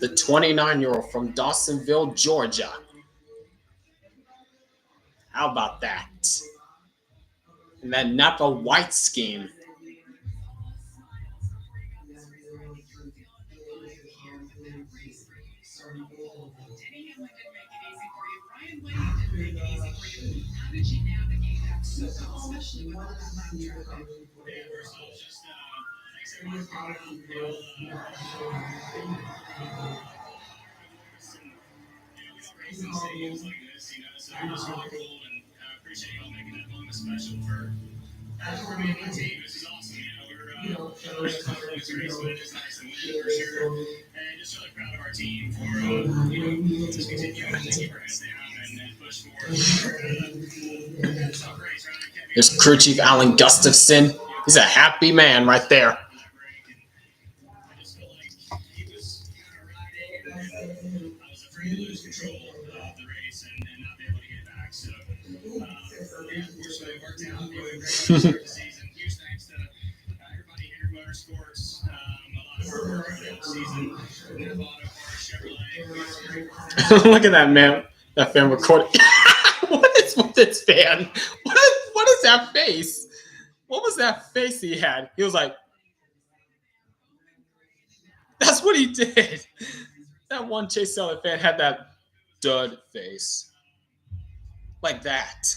The 29-year-old from Dawsonville, Georgia. How about that? And that Napa white scheme. There's Crew Chief Alan Gustafson. He's a happy man right there. Look at that man. That fan recording. What is with this fan? What is that face? What was that face he had? He was like, that's what he did. That one Chase Elliott fan had that dud face. Like that.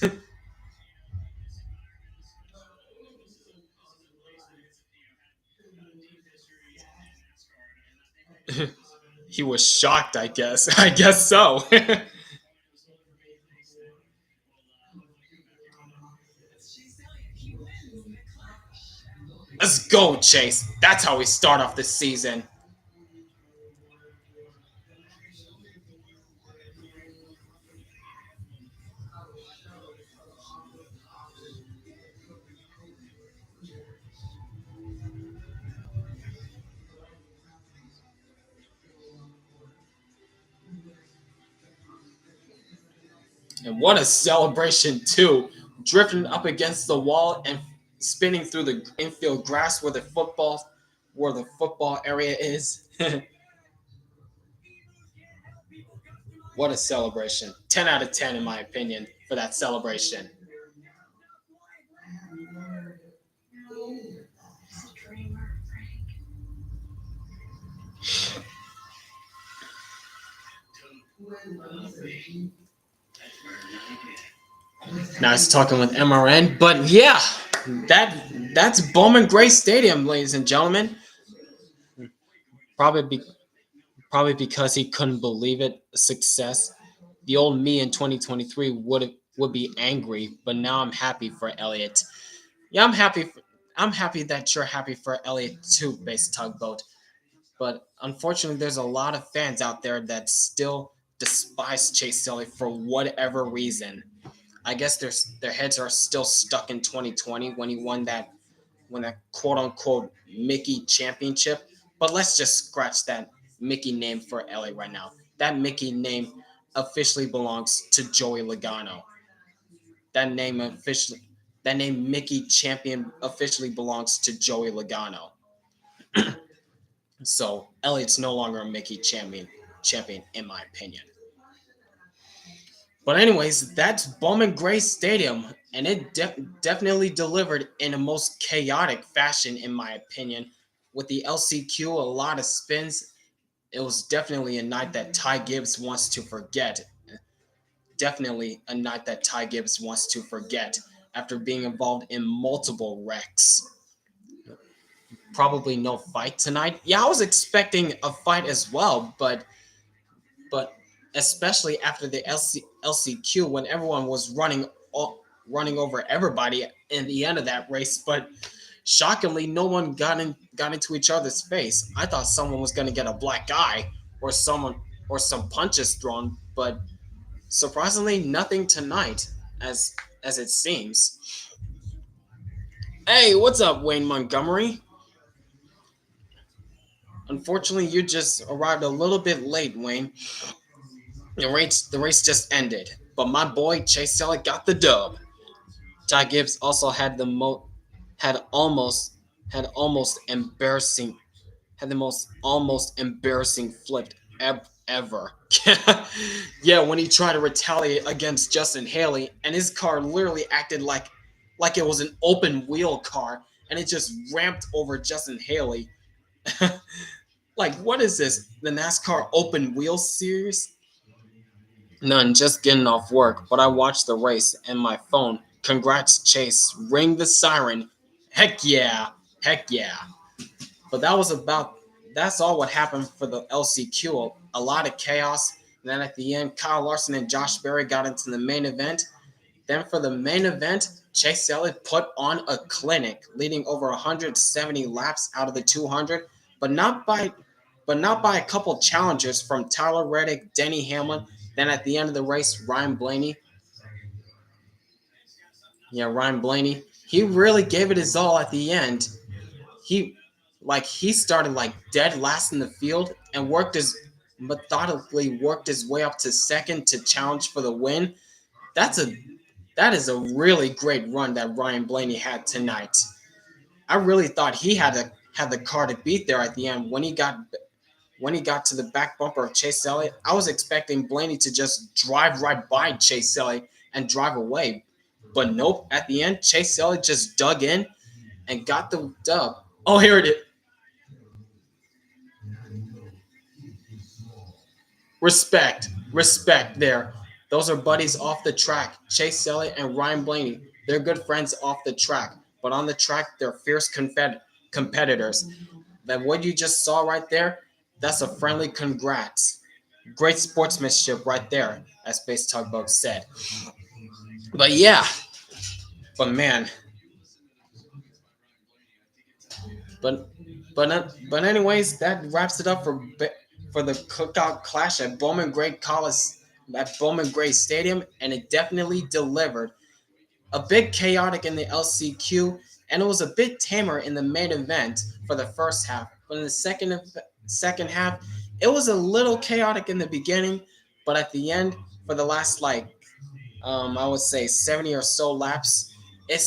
He was shocked, I guess. I guess so. Let's go, Chase. That's how we start off the season. And what a celebration, too. Drifting up against the wall and spinning through the infield grass where the football area is. What a celebration. 10 out of 10 in my opinion for that celebration. Now it's talking with MRN, but yeah, that's Bowman Gray Stadium, ladies and gentlemen. Probably be, probably because he couldn't believe it, a success. The old me in 2023 would be angry, but now I'm happy for Elliott. Yeah, I'm happy that you're happy for Elliott too, Base Tugboat. But unfortunately, there's a lot of fans out there that still despise Chase Elliott for whatever reason. I guess their heads are still stuck in 2020 when that quote unquote Mickey championship. But let's just scratch that Mickey name for Elliott right now. That Mickey name officially belongs to Joey Logano. That name officially that name Mickey champion officially belongs to Joey Logano. So Elliott's no longer a Mickey champion in my opinion. But anyways, that's Bowman Gray Stadium, and it definitely delivered in a most chaotic fashion, in my opinion. With the LCQ, a lot of spins. It was definitely a night that Ty Gibbs wants to forget. Definitely a night that Ty Gibbs wants to forget after being involved in multiple wrecks. Probably no fight tonight. Yeah, I was expecting a fight as well, but especially after the LCQ when everyone was running over everybody in the end of that race. But shockingly, no one got into each other's face. I thought someone was going to get a black eye or some punches thrown, but surprisingly, nothing tonight, as it seems. Hey, what's up, Wayne Montgomery? Unfortunately, you just arrived a little bit late, Wayne. The race just ended, but my boy Chase Elliott got the dub. Ty Gibbs also had almost embarrassing had the most almost embarrassing flip ever. Yeah, when he tried to retaliate against Justin Haley, and his car literally acted like it was an open wheel car, and it just ramped over Justin Haley. Like, what is this? The NASCAR Open Wheel Series? None, just getting off work, but I watched the race and my phone. Congrats, Chase. Ring the siren. Heck yeah. Heck yeah. But that's all what happened for the LCQ. A lot of chaos. And then at the end, Kyle Larson and Josh Berry got into the main event. Then for the main event, Chase Elliott put on a clinic, leading over 170 laps out of the 200, but not by a couple challengers from Tyler Reddick, Denny Hamlin. Then at the end of the race, Ryan Blaney. Yeah, Ryan Blaney. He really gave it his all at the end. He started like dead last in the field and methodically worked his way up to second to challenge for the win. That is a really great run that Ryan Blaney had tonight. I really thought he had the car to beat there at the end when he got to the back bumper of Chase Elliott. I was expecting Blaney to just drive right by Chase Elliott and drive away. But nope, at the end, Chase Elliott just dug in and got the dub. Oh, here it is. Respect there. Those are buddies off the track. Chase Elliott and Ryan Blaney. They're good friends off the track. But on the track, they're fierce competitors. that what you just saw right there, that's a friendly congrats. Great sportsmanship right there, as Space Tugboat said. But yeah, but man, but but anyways, that wraps it up for the Cookout Clash at Bowman Gray College at Bowman Gray Stadium, and it definitely delivered. A bit chaotic in the LCQ, and it was a bit tamer in the main event for the first half. But in the second half, it was a little chaotic in the beginning, but at the end, for the last I would say 70 or so laps, it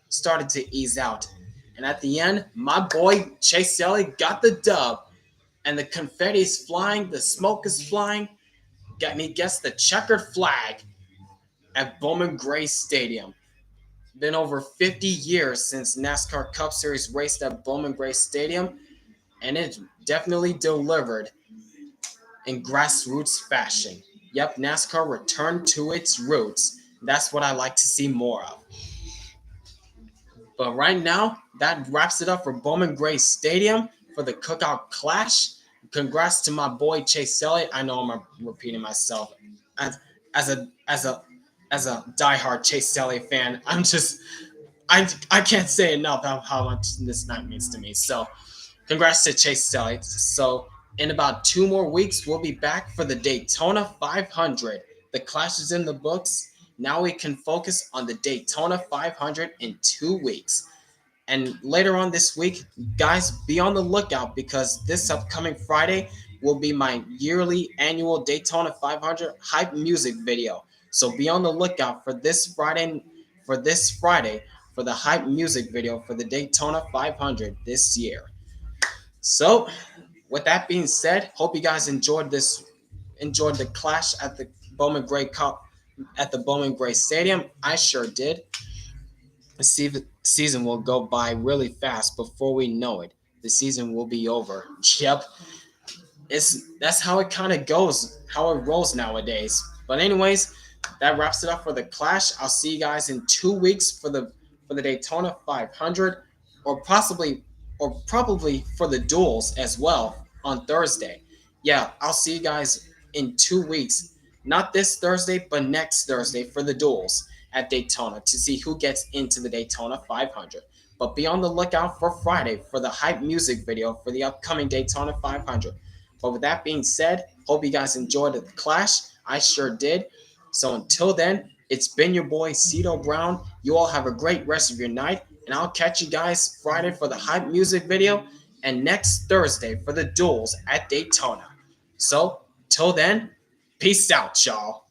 started to ease out. And at the end, my boy Chase Elliott got the dub, and the confetti is flying, the smoke is flying. Got me guess the checkered flag at Bowman Gray Stadium. Been over 50 years since NASCAR Cup Series raced at Bowman Gray Stadium, and it definitely delivered in grassroots fashion. Yep, NASCAR returned to its roots. That's what I like to see more of. But right now, that wraps it up for Bowman Gray Stadium for the Cookout Clash. Congrats to my boy Chase Elliott. I know I'm repeating myself. As as a as a as a diehard Chase Elliott fan, I can't say enough how much this night means to me. So congrats to Chase Elliott. So in about 2 more weeks, we'll be back for the Daytona 500. The Clash is in the books. Now we can focus on the Daytona 500 in 2 weeks. And later on this week, guys, be on the lookout because this upcoming Friday will be my yearly annual Daytona 500 hype music video. So be on the lookout for this Friday for the hype music video for the Daytona 500 this year. So, with that being said, hope you guys enjoyed the clash at the Bowman Gray Cup at the Bowman Gray Stadium. I sure did. The season will go by really fast before we know it. The season will be over. Yep, that's how it kind of goes, how it rolls nowadays. But anyways, that wraps it up for the Clash. I'll see you guys in 2 weeks for the Daytona 500, or probably for the duels as well on Thursday. Yeah, I'll see you guys in 2 weeks. Not this Thursday, but next Thursday for the duels at Daytona to see who gets into the Daytona 500. But be on the lookout for Friday for the hype music video for the upcoming Daytona 500. But with that being said, hope you guys enjoyed the Clash. I sure did. So until then, it's been your boy Cito Brown. You all have a great rest of your night, and I'll catch you guys Friday for the hype music video and next Thursday for the duels at Daytona. So till then, peace out, y'all.